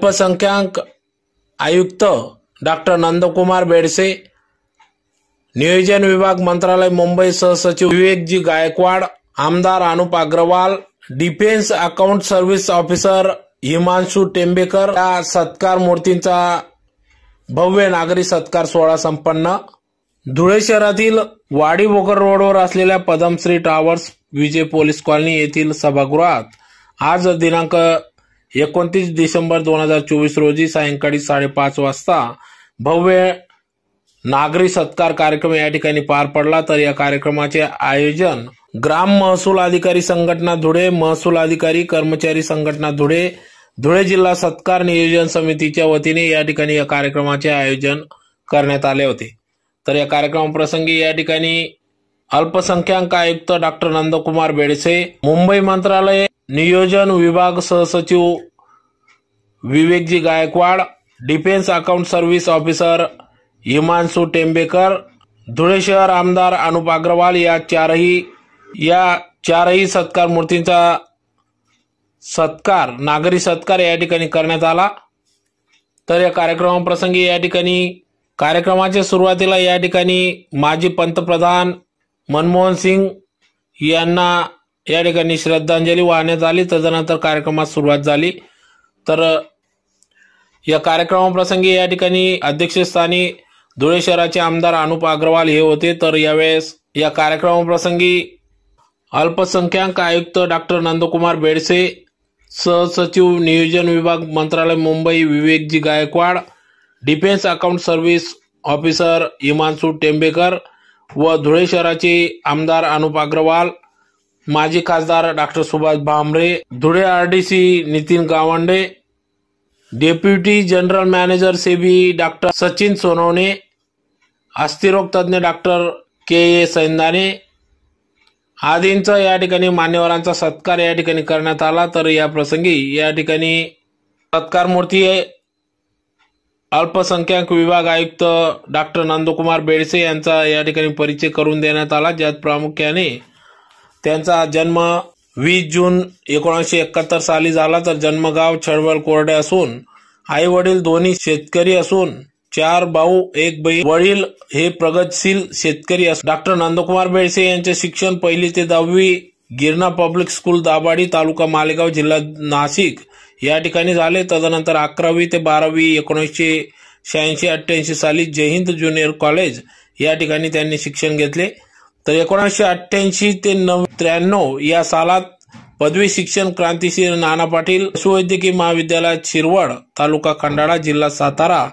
अल्पसंख्याक आयुक्त डॉक्टर नंदकुमार बेडसे, नियोजन विभाग मंत्रालय मुंबई सहसचिव विवेक जी गायकवाड, आमदार Anup Agarwal, defence account service officer Himanshu Tembekar या सत्कार मूर्तींचा भव्य नागरी सत्कार सोहळा संपन्न। धुळे शहरातील वाडी भोकर रोडवर असलेल्या पद्मश्री टावर्स विजय पोलीस कॉलनी येथील सभागृहात आज दिनांक 29 डिसेंबर 2024 रोजी सायंकाळी 5:30 वाजता भव्य नागरी सत्कार कार्यक्रम या ठिकाणी पार पडला। तर या कार्यक्रमाचे आयोजन ग्राम महसूल अधिकारी संघटना धुळे, महसूल अधिकारी कर्मचारी संघटना धुळे, धुळे जिल्हा सत्कार नियोजन समितीच्या वतीने या ठिकाणी या कार्यक्रमाचे आयोजन करण्यात आले होते। तर या कार्यक्रमाप्रसंगी या ठिकाणी अल्पसंख्याक आयुक्त डॉक्टर नंदकुमार बेडसे, मुंबई मंत्रालय नियोजन विभाग सहसचिव Vivek ji Gaikwad, defence account service officer Himanshu Tembekar, Dhule शहर आमदार अनुप अग्रवाल या चारही सत्कार मूर्तींचा सत्कार नागरी सत्कार या ठिकाणी करण्यात आला। तर या कार्यक्रमाप्रसंगी या ठिकाणी कार्यक्रमाच्या सुरुवातीला या ठिकाणी माजी पंतप्रधान मनमोहन सिंग यांना या ठिकाणी श्रद्धांजली वाहण्यात आली। तदनंतर कार्यक्रमात सुरुवात झाली। तर या कार्यक्रमाप्रसंगी या ठिकाणी अध्यक्षस्थानी धुळे शहराचे आमदार अनुप अग्रवाल हे होते। तर यावेळेस या कार्यक्रमाप्रसंगी अल्पसंख्याक आयुक्त डॉक्टर नंदकुमार बेडसे, सहसचिव नियोजन विभाग मंत्रालय Mumbai Vivek ji Gaikwad, defence account service officer Himanshu Tembekar व धुळे शहराचे आमदार अनुप अग्रवाल, माजी खासदार doctor Subhash Bhamre, Dhule RDC Nitin Gawande, deputy general manager SEBI doctor Sachin Sonawane, अस्थिरोग तज्ञ डॉक्टर के सैंदाने आदींचा या ठिकाणी मान्यवरांचा सत्कार या ठिकाणी करण्यात आला। तर या प्रसंगी या ठिकाणी सत्कार मूर्ती अल्पसंख्याक विभाग आयुक्त डॉक्टर नंदकुमार बेडसे यांचा या ठिकाणी परिचय करून देण्यात आला, ज्यात प्रामुख्याने त्यांचा जन्म 20 जून 1971 साली झाला। तर जन्मगाव छळवळ कोरडे असून आई वडील दोन्ही शेतकरी असून 4 भाऊ 1 बहीण, वडील हे प्रगतशील शेतकरी असून डॉक्टर नंदकुमार बेडसे यांचे शिक्षण 1ली ते 10वी गिरणा पब्लिक स्कूल दाभाडी तालुका मालेगाव जिल्हा नाशिक या ठिकाणी झाले। तदनंतर 11वी ते 12वी 1986-88 साली जय हिंद ज्युनियर कॉलेज या ठिकाणी त्यांनी शिक्षण घेतले। तर 1988 ते 93 या सालात पदवी शिक्षण क्रांतिसिंह नाना पाटील पशुवैद्यकीय महाविद्यालयात शिरवळ तालुका खंडाळा जिल्हा सातारा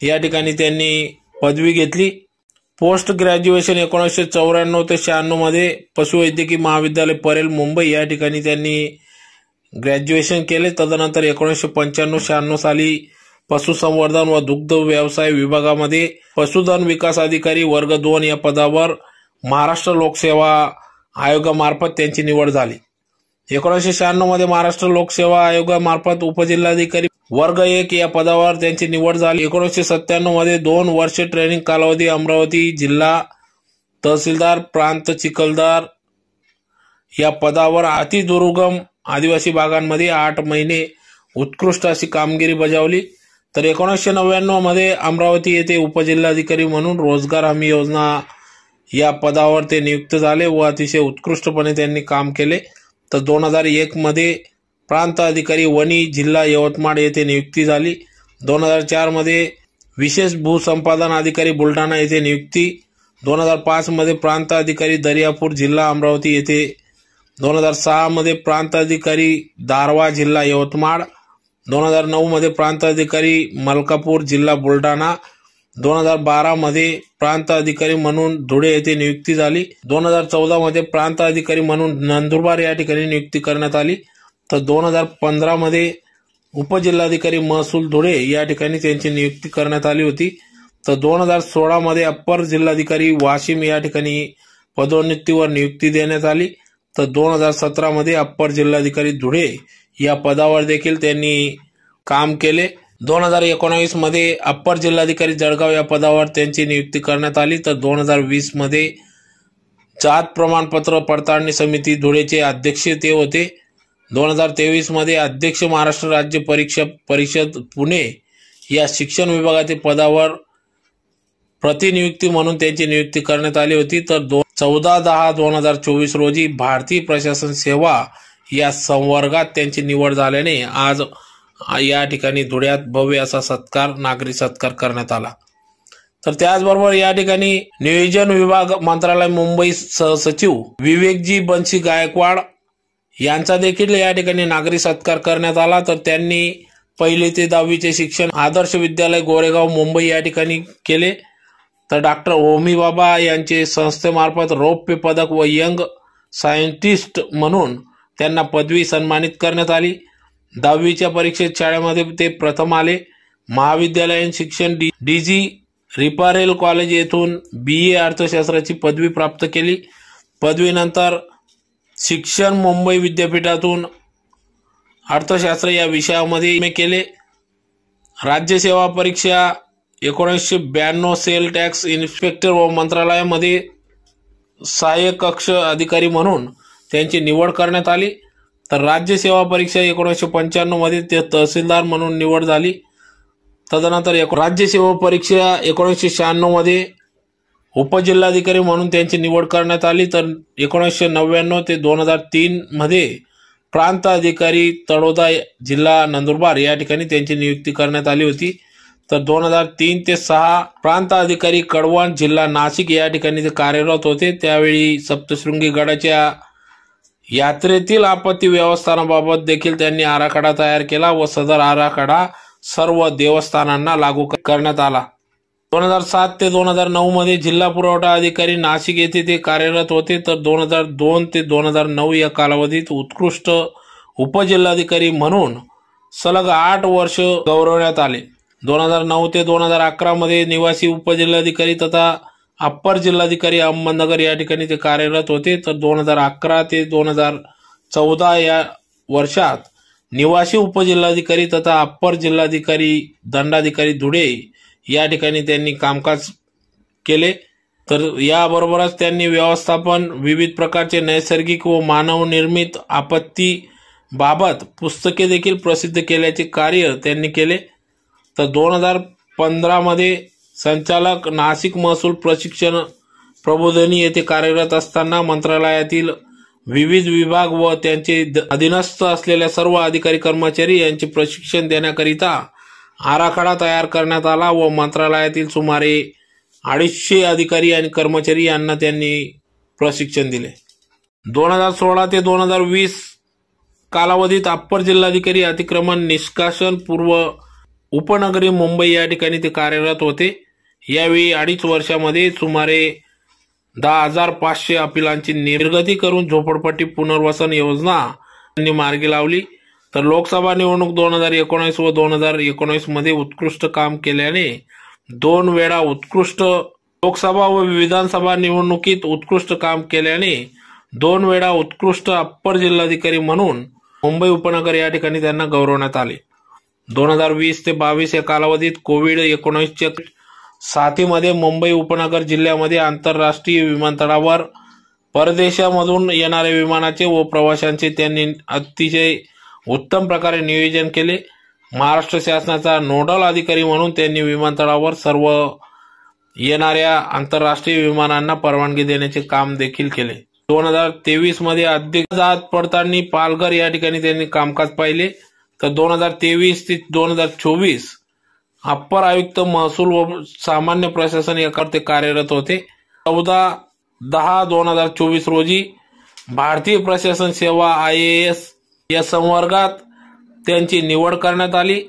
या ठिकाणी त्यांनी पदवी घेतली। पोस्ट ग्रॅज्युएशन 1994 ते 96 मध्ये पशुवैद्यकीय महाविद्यालय परेल मुंबई या ठिकाणी त्यांनी ग्रॅज्युएशन केले। तदनंतर 1995-96 साली पशुसंवर्धन व दुग्ध व्यवसाय विभागामध्ये पशुधन विकास अधिकारी वर्ग 2 या पदावर महाराष्ट्र लोकसेवा आयोगामार्फत त्यांची निवड झाली। 1996 मध्ये महाराष्ट्र लोकसेवा आयोगामार्फत उपजिल्हाधिकारी वर्ग 1 या पदावर त्यांची निवड झाली। 1997 मध्ये 2 वर्षे ट्रेनिंग कालावधी अमरावती जिल्हा तहसीलदार प्रांत चिखलदार या पदावर अतिदुर्गम आदिवासी भागांमध्ये 8 महिने उत्कृष्ट अशी कामगिरी बजावली। तर 1999 मध्ये अमरावती येथे उपजिल्हाधिकारी म्हणून रोजगार हमी योजना या पदावर ते नियुक्त झाले व अतिशय उत्कृष्टपणे त्यांनी काम केले। तर 2001 मध्ये प्रांत अधिकारी वणी जिल्हा यवतमाळ येथे नियुक्ती झाली। 2004 मध्ये विशेष भूसंपादन अधिकारी बुलढाणा येथे नियुक्ती। 2005 मध्ये प्रांत अधिकारी दर्यापूर जिल्हा अमरावती येथे। 2006 मध्ये प्रांत अधिकारी दारवा जिल्हा यवतमाळ। 2009 मध्ये प्रांत अधिकारी मलकापूर जिल्हा बुलढाणा। 2012 मध्ये प्रांत अधिकारी म्हणून धुळे येथे नियुक्ती झाली। 2014 मध्ये प्रांत अधिकारी म्हणून नंदुरबार या ठिकाणी नियुक्ती करण्यात आली। तर 2015 मध्ये उपजिल्हाधिकारी महसूल धुळे या ठिकाणी त्यांची नियुक्ती करण्यात आली होती। तर 2016 मध्ये अप्पर जिल्हाधिकारी वाशिम या ठिकाणी पदोन्नतीवर नियुक्ती देण्यात आली। तर 2017 मध्ये अप्पर जिल्हाधिकारी धुळे या पदावर देखील त्यांनी काम केले। 2019 मध्ये अप्पर जिल्हाधिकारी जळगाव या पदावर त्यांची नियुक्ती करण्यात आली। तर 2020 मध्ये जात प्रमाणपत्र पडताळणी समिती धुळेचे अध्यक्ष ते होते। 2023 मध्ये अध्यक्ष महाराष्ट्र राज्य परीक्षा परिषद पुणे या शिक्षण विभागातील पदावर प्रतिनियुक्ती म्हणून त्यांची नियुक्ती करण्यात आली होती। तर 14/10/2024 रोजी भारतीय प्रशासन सेवा या संवर्गात त्यांची निवड झाल्याने आज या ठिकाणी धुळ्यात भव्य असा सत्कार, नागरी सत्कार करण्यात आला। तर त्याचबरोबर या ठिकाणी नियोजन विभाग मंत्रालय मुंबई सहसचिव विवेकजी बंशी गायकवाड यांचा देखील या ठिकाणी नागरी सत्कार करण्यात आला। तर त्यांनी 1ली ते 10वीचे शिक्षण आदर्श विद्यालय गोरेगाव मुंबई या ठिकाणी केले। तर डॉक्टर होमी बाबा यांचे संस्थेमार्फत रौप्य पदक व यंग सायंटिस्ट म्हणून त्यांना पदवी सन्मानित करण्यात आली। 10वीच्या परीक्षेत शाळेमध्ये ते प्रथम आले। महाविद्यालयीन शिक्षण DG रिपारेल कॉलेज येथून BA अर्थशास्त्राची पदवी प्राप्त केली। पदवीनंतर शिक्षण मुंबई विद्यापीठातून अर्थशास्त्र या विषयामध्ये MA केले। राज्यसेवा परीक्षा 1992 सेल टॅक्स इन्स्पेक्टर व मंत्रालयामध्ये सहाय्यक कक्ष अधिकारी म्हणून त्यांची निवड करण्यात आली। तर राज्यसेवा परीक्षा 1995 मध्ये ते तहसीलदार म्हणून निवड झाली। तदनंतर राज्यसेवा परीक्षा 1996 मध्ये उपजिल्हाधिकारी म्हणून त्यांची निवड करण्यात आली। तर 1999 ते 2003 मध्ये प्रांत अधिकारी तळोदा जिल्हा नंदुरबार या ठिकाणी त्यांची नियुक्ती करण्यात आली होती। तर 2003 ते 6 प्रांत अधिकारी कडवण जिल्हा नाशिक या ठिकाणी ते कार्यरत होते। त्यावेळी सप्तशृंगी गडाच्या यात्रेतील आपत्ती व्यवस्थापनाबाबत देखील त्यांनी आराखडा तयार केला व सदर आराखडा सर्व देवस्थानांना लागू करण्यात आला। 2007 ते 2009 मध्ये जिल्हा पुरवठा अधिकारी नाशिक येथे ते कार्यरत होते। तर 2002 ते 2009 या कालावधीत उत्कृष्ट उपजिल्हाधिकारी म्हणून सलग 8 वर्ष गौरवण्यात आले। 2009 ते 2011 मध्ये निवासी उपजिल्हाधिकारी तथा अप्पर जिल्हाधिकारी अहमदनगर या ठिकाणी ते कार्यरत होते। तर 2011 ते 2014 या वर्षात निवासी उपजिल्हाधिकारी तथा अप्पर जिल्हाधिकारी दंडाधिकारी धुळे या ठिकाणी त्यांनी कामकाज केले। तर याबरोबरच त्यांनी व्यवस्थापन, विविध प्रकारचे नैसर्गिक व मानवनिर्मित आपत्ती बाबत पुस्तके देखील प्रसिद्ध केल्याचे कार्य त्यांनी केले। तर 2015 मध्ये संचालक नाशिक महसूल प्रशिक्षण प्रबोधिनी येथे कार्यरत असताना मंत्रालयातील विविध विभाग व त्यांचे अधीनस्थ असलेल्या सर्व अधिकारी कर्मचारी यांचे प्रशिक्षण देण्याकरिता आराखडा तयार करण्यात आला व मंत्रालयातील सुमारे 250 अधिकारी आणि कर्मचारी यांना त्यांनी प्रशिक्षण दिले। 2016 ते 2020 कालावधीत अप्पर जिल्हाधिकारी अतिक्रमण निष्कासन पूर्व उपनगरी मुंबई या ठिकाणी ते कार्यरत होते। यावेळी 2.5 वर्षामध्ये सुमारे 10,500 अपिलांची निर्गती करून झोपडपट्टी पुनर्वसन योजना त्यांनी मार्गी लावली। तर लोकसभा निवडणूक 2019 व 2019 मध्ये उत्कृष्ट काम केल्याने 2 वेळा उत्कृष्ट लोकसभा व विधानसभा निवडणुकीत उत्कृष्ट काम केल्याने 2 वेळा उत्कृष्ट अप्पर जिल्हाधिकारी म्हणून मुंबई उपनगर या ठिकाणी त्यांना गौरवण्यात आले। 2020 ते 22 या कालावधीत कोविड-19च्या साथीमध्ये मुंबई उपनगर जिल्ह्यामध्ये आंतरराष्ट्रीय विमानतळावर परदेशामधून येणाऱ्या विमानाचे व प्रवाशांचे त्यांनी अतिशय उत्तम प्रकारे नियोजन केले। महाराष्ट्र शासनाचा नोडल अधिकारी म्हणून त्यांनी विमानतळावर सर्व येणाऱ्या आंतरराष्ट्रीय विमानांना परवानगी देण्याचे काम देखील केले। 2023 मध्ये अध्यक्ष जात पडताळणी पालघर या ठिकाणी त्यांनी कामकाज पाहिले। तर 2023 ते 2024 अप्पर आयुक्त महसूल व सामान्य प्रशासन याकडे कार्यरत होते। 14/10/2024 रोजी भारतीय प्रशासन सेवा IAS या संवर्गात त्यांची निवड करण्यात आली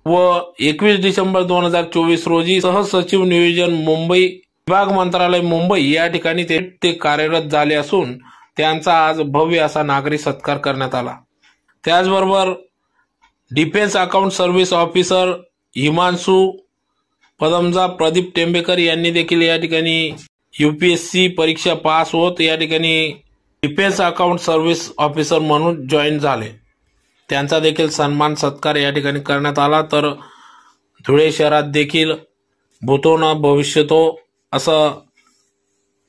व 21 डिसेंबर 2024 रोजी सहसचिव नियोजन मुंबई विभाग मंत्रालय मुंबई या ठिकाणी ते कार्यरत झाले असून त्यांचा आज भव्य असा नागरी सत्कार करण्यात आला। त्याचबरोबर defence account service officer Himanshu Padmaja Pradeep Tembekar यांनी देखील या ठिकाणी UPSC परीक्षा पास होत या ठिकाणी डिफेन्स अकाउंट सर्व्हिस ऑफिसर म्हणून जॉईन झाले। त्यांचा देखील सन्मान सत्कार या ठिकाणी करण्यात आला। तर धुळे शहरात देखील भूतो न भविष्यतो असं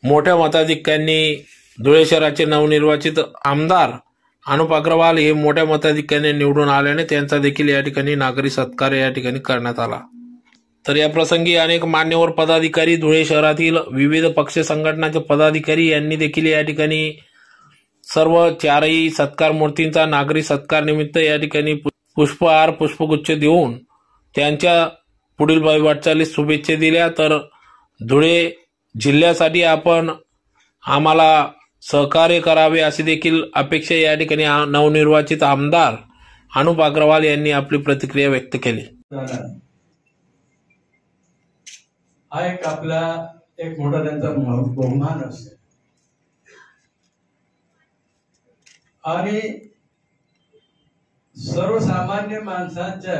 मोठ्या मताधिक्यांनी धुळे शहराचे नवनिर्वाचित आमदार अनुप अग्रवाल हे मोठ्या मताधिक्याने निवडून आल्याने त्यांचा देखील या ठिकाणी नागरी सत्कार या ठिकाणी करण्यात आला। तर या प्रसंगी अनेक मान्यवर पदाधिकारी, धुळे शहरातील विविध पक्ष संघटनांचे पदाधिकारी यांनी देखील या ठिकाणी सर्व चारही सत्कार मूर्तींचा नागरी सत्कार निमित्त या ठिकाणी पुष्पहार, पुष्पगुच्छ देऊन त्यांच्या पुढील वाटचालीस शुभेच्छा दिल्या। तर धुळे जिल्ह्यासाठी आपण आम्हाला सहकार्य करावे अशी देखील अपेक्षा या ठिकाणी नवनिर्वाचित आमदार अनुप अग्रवाल यांनी आपली प्रतिक्रिया व्यक्त केली। हा आपला एक मोठा त्यांचा बहुमान असतो आणि सर्वसामान्य माणसाच्या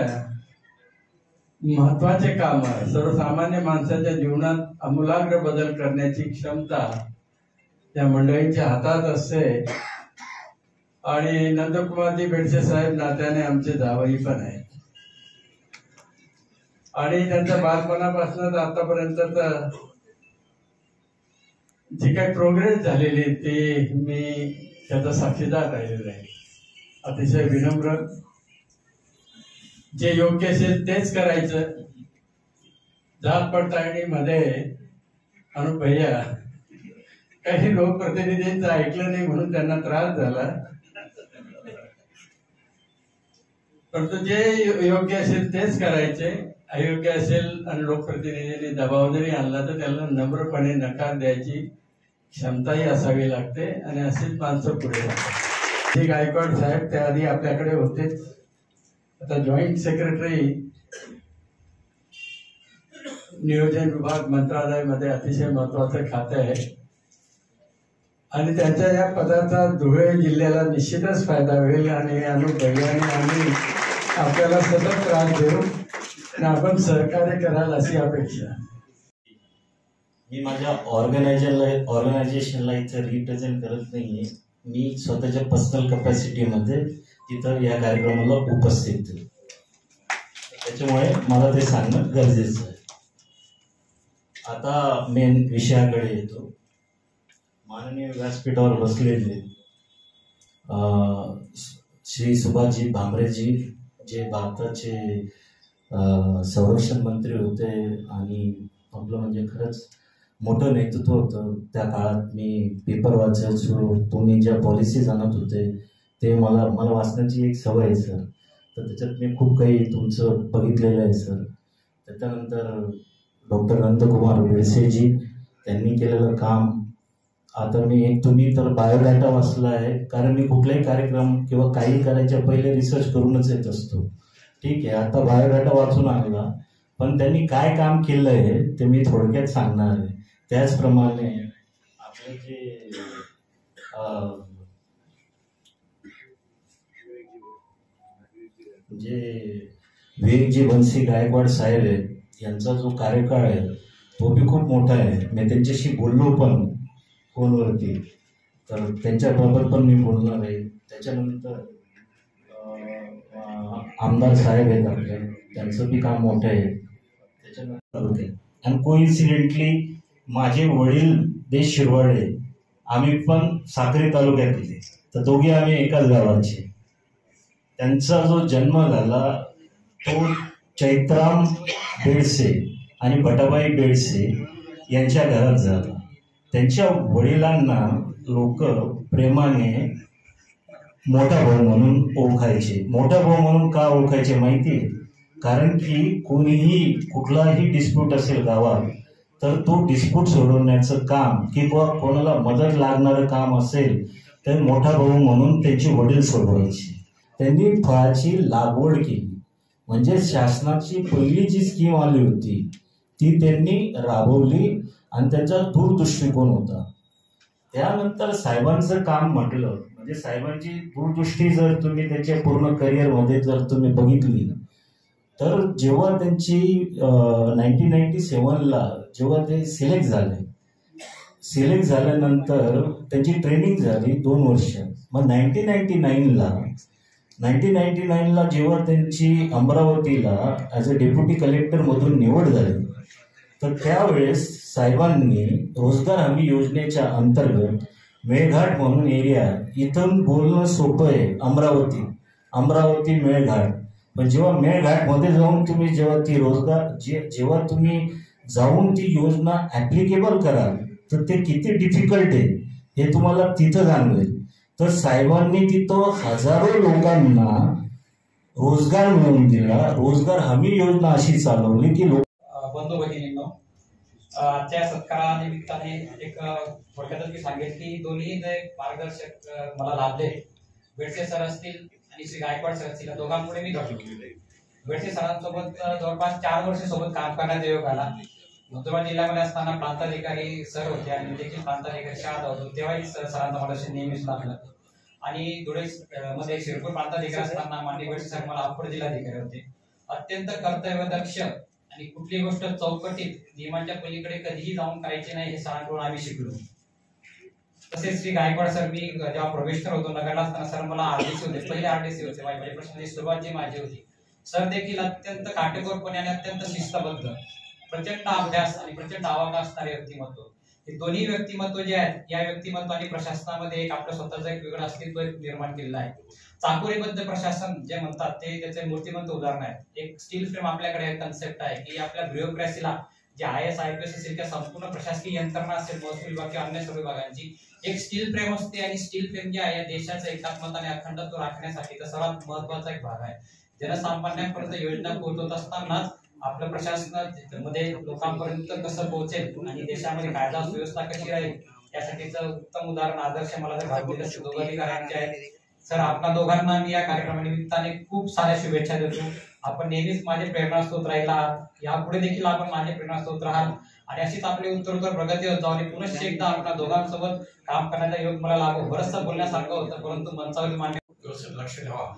महत्वाचे काम, सर्वसामान्य माणसाच्या जीवनात आमूलाग्र बदल करण्याची क्षमता त्या मंडळींच्या हातात असते। आणि नंदकुमारजी बेडसे साहेब नात्याने आमचे जावई पण आहेत आणि त्यांच्या बालपणापासून आतापर्यंत जी काही प्रोग्रेस झालेली ती मी त्याचा साक्षीदार राहिलेला आहे। अतिशय विनम्र, जे योग्य असेल तेच करायचं। जात पडताळणीमध्ये अनुप भैया काही लोकप्रतिनिधींचं ऐकलं नाही म्हणून त्यांना त्रास झाला, परंतु जे योग्य असेल तेच करायचे। अयोग्य असेल आणि लोकप्रतिनिधींनी दबाव जरी आणला तर त्याला नम्रपणे नकार द्यायची क्षमताही असावी लागते आणि अशीच माणसं पुढे जातात। जे गायकवाड साहेब त्याआधी आपल्याकडे होतेच, आता जॉईंट सेक्रेटरी नियोजन विभाग मंत्रालयामध्ये अतिशय महत्वाचं खातं आहे आणि त्यांच्या या पदाचा धुळे जिल्ह्याला निश्चितच फायदा होईल आणि अनुप भैयाने आम्ही आपल्याला सतत त्रास देऊ आणि आपण सहकार्य कराल अशी अपेक्षा। मी माझ्या ऑर्गनायझेशनला इथं रिप्रेझेंट करत नाहीये, मी स्वतःच्या पर्सनल कॅपॅसिटीमध्ये तिथं या कार्यक्रमाला उपस्थित आहे, त्याच्यामुळे मला ते सांगणं गरजेचं आहे। आता मेन विषयाकडे येतो। माननीय व्यासपीठावर बसलेले श्री सुभाषजी भामरेजी, जे भारताचे संरक्षण मंत्री होते आणि आपलं म्हणजे खरंच मोठं नेतृत्व होतं त्या काळात। मी पेपर वाचायचो, तुम्ही ज्या पॉलिसीज आणत होते ते मला वाचण्याची एक सवय आहे सर, तर त्याच्यात मी खूप काही तुमचं बघितलेलं आहे सर। त्याच्यानंतर डॉक्टर नंदकुमार बेडसेजी त्यांनी केलेलं काम, आता तुम्ही तर बायोडाटा वाचला आहे, कारण मी कुठलाही कार्यक्रम किंवा काही करायच्या पहिले रिसर्च करूनच येत असतो, ठीक आहे। आता बायोडाटा वाचून आणला, पण त्यांनी काय काम केलं आहे ते मी थोडक्यात सांगणार आहे। त्याचप्रमाणे आपले जे विवेकजी बन्सी गायकवाड साहेब आहेत, यांचा जो कार्यकाळ आहे तो बी खूप मोठा आहे। मी त्यांच्याशी बोललो पण फोनवरती, तर त्यांच्याबरोबर पण मी बोलणार आहे। त्याच्यानंतर आमदार साहेब आहेत आपले, त्यांचं बी काम मोठं आहे। त्याच्यानंतर आणि कोइन्सिडेंटली माझे वडील देश शिरवाडे, आम्ही पण साक्री तालुक्यातले, तर दोघे आम्ही एकाच गावाचे। त्यांचा जो जन्म झाला तो चैत्राम बेडसे आणि बटाबाई बेडसे यांच्या घरात झाला। त्यांच्या वडिलांना लोक प्रेमाने मोठा भाऊ म्हणून ओळखायचे। मोठा भाऊ म्हणून का ओळखायचे माहिती आहे? कारण की कोणीही कुठलाही डिस्प्यूट असेल गावात तर तो डिस्प्यूट सोडवण्याचं काम किंवा कोणाला मदत लागणारं काम असेल तर मोठा भाऊ म्हणून त्यांचे वडील सोडवायचे। त्यांनी फळाची लागवड केली, म्हणजे शासनाची पहिली जी स्कीम आली होती ती त्यांनी राबवली आणि त्याचा दूरदृष्टिकोन होता। त्यानंतर साहेबांचं काम म्हटलं म्हणजे साहेबांची दूरदृष्टी जर तुम्ही त्याच्या पूर्ण करिअरमध्ये जर तुम्ही बघितली तर जेव्हा त्यांची 1997ला जेव्हा ते सिलेक्ट झाल्यानंतर त्यांची ट्रेनिंग झाली 2 वर्ष। मग 1999ला जेव्हा त्यांची अमरावतीला ॲज अ डेप्युटी कलेक्टर मधून निवड झाली तर त्यावेळेस साहेबांनी रोजगार हमी योजनेच्या अंतर्गत मेळघाट म्हणून एरिया, इथून बोलणं सोपं आहे अमरावती मेळघाट. पण जेव्हा मेळघाटमध्ये जाऊन तुम्ही जेव्हा ती जेव्हा तुम्ही जाऊन ती योजना ऍप्लिकेबल कराल तर ते किती डिफिकल्ट आहे हे तुम्हाला तिथं जाणवेल. तर साहेबांनी तिथं हजारो लोकांना रोजगार मिळवून दिला. रोजगार हमी योजना अशी चालवली की बंधू भगिनींनो, आजच्या सत्कारानिमित्ताने एक थोडक्यातच मी सांगेल की दोन्ही मार्गदर्शक मला लाभले. बेडसे सर असतील आणि श्री गायकवाड सर असतील, दोघांपुढे मी घडलो. बेडसे सरांसोबत जवळपास 4 वर्ष सोबत काम करण्याचा योग आला. नंदुरबार जिल्ह्यामध्ये असताना प्रांताधिकारी सर होते आणि देखील प्रांताधिकारी शाळा होतो, तेव्हाही सरांचा मला नेहमीच लागलं. आणि धुळे मध्ये शिरपूर प्रांताधिकारी असताना माननीय बेडसे सर मला अप्पर जिल्हाधिकारी होते. अत्यंत कर्तव्यदक्ष आणि कुठली गोष्ट चौकटीत नियमांच्या पलीकडे कधीही जाऊन करायची नाही हे सरांकडून आम्ही शिकलो. तसेच श्री गायकवाड सर, मी जेव्हा प्रोबेशनर होतो नगरला असताना सर मला आरडीसी होते, पहिले आरडीसी होते. माझ्या प्रश्नाची सुरुवात जी माझी होती, सर देखील अत्यंत काटेकोरपणे आणि अत्यंत शिस्तबद्ध, प्रचंड अभ्यास आणि प्रचंड आवाका असणारे व्यक्तिमत्व. हे दोन्ही व्यक्तिमत्व जे आहेत, या व्यक्तिमत्वाने प्रशासनामध्ये एक आपलं स्वतःचं एक वेगळं अस्तित्व निर्माण केलेलं आहे. चाकोरीबद्ध प्रशासन जे म्हणतात ते त्याचे मूर्तिमंत उदाहरण आहे. एक स्टील फ्रेम आपल्याकडे कन्सेप्ट आहे की आपल्या ब्युरोक्रॅसीला जे IAS IPS असेल त्या संपूर्ण प्रशासकीय यंत्रणा असेल, महसूल विभाग किंवा अन्य सर्व विभागांची एक स्टील फ्रेम असते. आणि स्टील फ्रेम जे आहे देशाचं एकात्मता आणि अखंडत्व राखण्यासाठी सर्वात महत्वाचा एक भाग आहे. जनसामान्यांपर्यंत योजना पोहोचवत असतानाच आपलं प्रशासन मध्ये लोकांपर्यंत कसं पोहोचेल आणि देशामध्ये कायदा सुव्यवस्था कशी राहील यासाठीचं उत्तम उदाहरण आदर्श मला जर भाग्य दोघं अधिकाऱ्यांचे आहेत. सर, आपल्या दोघांना मी या कार्यक्रमानिमित्ताने खूप साऱ्या शुभेच्छा देतो. आपण नेहमीच माझे प्रेरणास्रोत राहिला, यापुढे देखील आपण माझे प्रेरणास्रोत राहाल आणि अशीच आपली उत्तरोत्तर प्रगती होत जाऊ. आणि पुनश्च एकदा आपल्या दोघांसोबत काम करण्याचा योग मला लागो. बरंचसं बोलण्यासारखं होतं, परंतु मंचावर मान्य लक्ष ठेवा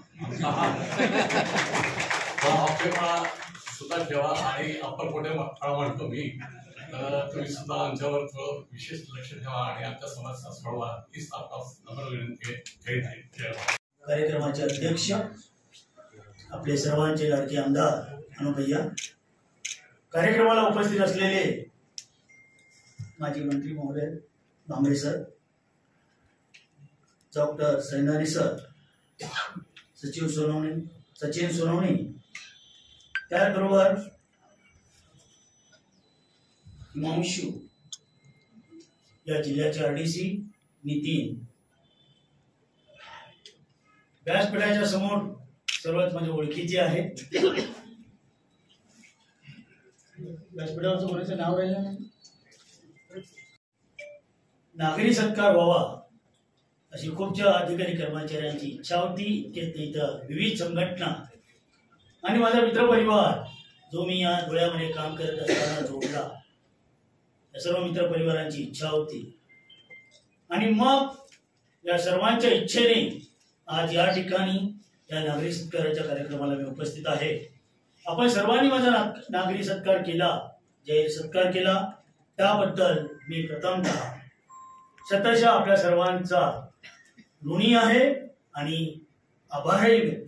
सुद्धा ठेवा. आणि अप्पर कोटे म्हणतो मी, तर तुम्ही सुद्धा आमच्यावर थोडं विशेष लक्ष ठेवा आणि आमच्या समस्या सोडवा हीच आपला विनंती आहे. कार्यक्रमाचे अध्यक्ष आपले सर्वांचे लाडके आमदार अनुभैया, कार्यक्रमाला उपस्थित असलेले माजी मंत्री महोदय Bhambare sir, doctor Sainari sir, Sachin Sonawane, त्याचबरोबर हिमांशू या जिल्ह्याचे RDC नितीन, व्यासपीठाच्या समोर सर्वात माझ्या ओळखीचे आहेत. व्यासपीठावरचं कोणाचं नाव राहिलं नाही. नागरी सत्कार व्हावा अशी खूपच्या अधिकारी कर्मचाऱ्यांची इच्छा होती. इथं विविध संघटना आणि माझा मित्रपरिवार जो मी या धुळ्यामध्ये काम करत असताना जोडला, या सर्व मित्रपरिवारांची इच्छा होती. आणि मग या सर्वांच्या इच्छेने आज या ठिकाणी या नागरी सत्काराच्या कार्यक्रमाला मी उपस्थित आहे. आपण सर्वांनी माझा नागरी सत्कार केला, जाहीर सत्कार केला, त्याबद्दल मी प्रथमतः शतशः आपल्या सर्वांचा ऋणी आहे आणि आभारही व्यक्त.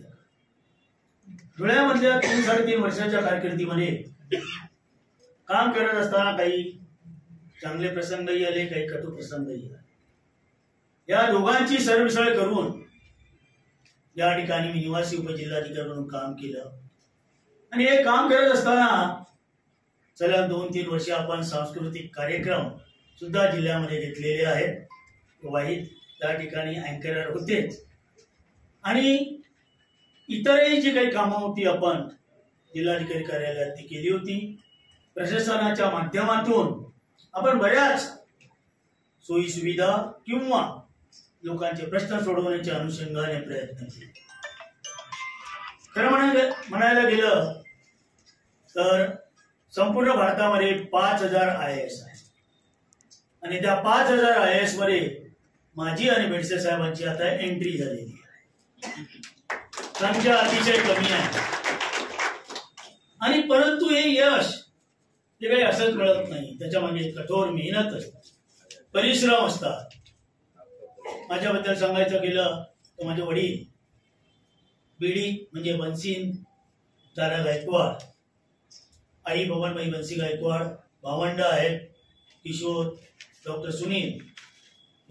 धुळ्यामधल्या 3-3.5 वर्षाच्या कारकिर्दीमध्ये काम करत असताना काही चांगले प्रसंगही आले, काही कटू प्रसंगही आले. या दोघांची सरमिसळ करून या ठिकाणी मी निवासी उपजिल्हाधिकारी म्हणून काम केलं. आणि हे काम करत असताना चला 2-3 वर्ष आपण सांस्कृतिक कार्यक्रम सुद्धा जिल्ह्यामध्ये घेतलेले आहेत. वाहिद त्या ठिकाणी अँकरर होतेच. आणि इतरही जी काही कामं होती आपण जिल्हाधिकारी कार्यालयात ती केली होती. प्रशासनाच्या माध्यमातून आपण बऱ्याच सोयी सुविधा किंवा लोकांचे प्रश्न सोडवण्याच्या अनुषंगाने प्रयत्न केले. खरं म्हणायला गेलं तर संपूर्ण भारतामध्ये 5000 IAS आहे आणि त्या 5000 IAS मध्ये माझी आणि बेडसे साहेबांची आता एंट्री झालेली आहे. संख्या अतिशय कमी आहे. आणि परंतु हे यश ते काही असंच मिळत नाही. त्याच्यामागे कठोर मेहनत असते, परिश्रम असतात. माझ्याबद्दल सांगायचं गेलं तर माझे वडील बीडी म्हणजे बन्सीन दादा गायकवाड, आई भवानबाई बन्सी गायकवाड, भावंड आहेत किशोर, डॉक्टर सुनील,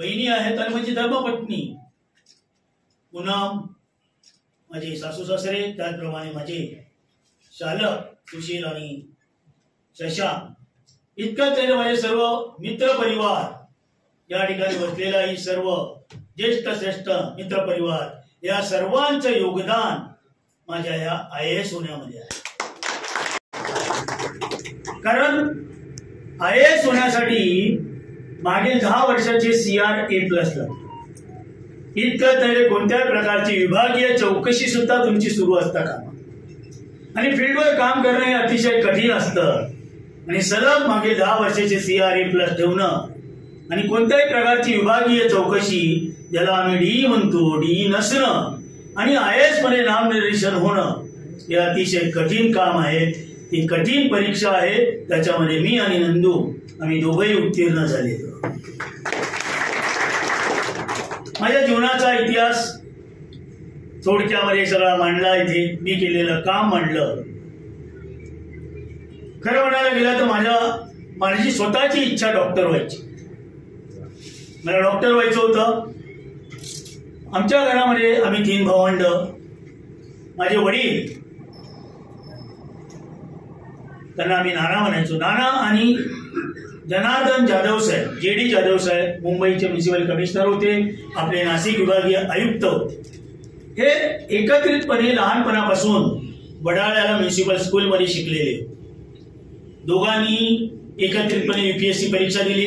बहिणी आहेत आणि माझी धर्मपत्नी पूनम, माझे सासू सासरे, त्याचप्रमाणे माझे शालक सुशील आणि शशांक, इतकंच नाही माझे सर्व मित्र परिवार, या ठिकाणी बसलेला ही सर्व ज्येष्ठ श्रेष्ठ मित्र परिवार, या सर्वांचं योगदान माझ्या या IAS होण्यामध्ये आहे. कारण IAS होण्यासाठी मागील 10 वर्षाचे CRA+ लागते. इतकंच नाही कोणत्याही प्रकारची विभागीय चौकशी सुद्धा तुमची सुरू असता कामा, आणि फील्डवर काम करणं हे अतिशय कठीण असतं. आणि सलग मागे 10 वर्षाचे CRA+ ठेवणं आणि कोणत्याही प्रकारची विभागीय चौकशी, ज्याला आम्ही DE म्हणतो, DE नसणं आणि IAS मध्ये नामनिर्देशन होणं, हे अतिशय कठीण काम आहे. ही कठीण परीक्षा आहे. त्याच्यामध्ये मी आणि नंदू आम्ही दोघंही उत्तीर्ण झालेलो. माझ्या जीवनाचा इतिहास थोडक्यामध्ये सगळा मांडला. इथे मी केलेलं काम मांडलं. खरं म्हणायला गेलं तर माझी स्वतःची इच्छा डॉक्टर व्हायची. मला डॉक्टर व्हायचं होतं. आमच्या घरामध्ये आम्ही 3 भावंड. माझे वडील, त्यांना आम्ही नाना म्हणायचो. नाना आणि जनार्दन जाधव साहेब, JD जाधव साहेब मुंबईचे म्युनिसिपल कमिशनर होते, आपले नाशिक विभागीय आयुक्त होते. हे एकत्रितपणे लहानपणापासून वडाळ्याला म्युनिसिपल स्कूलमध्ये शिकलेले. दोघांनी एकत्रितपणे UPSC परीक्षा दिली.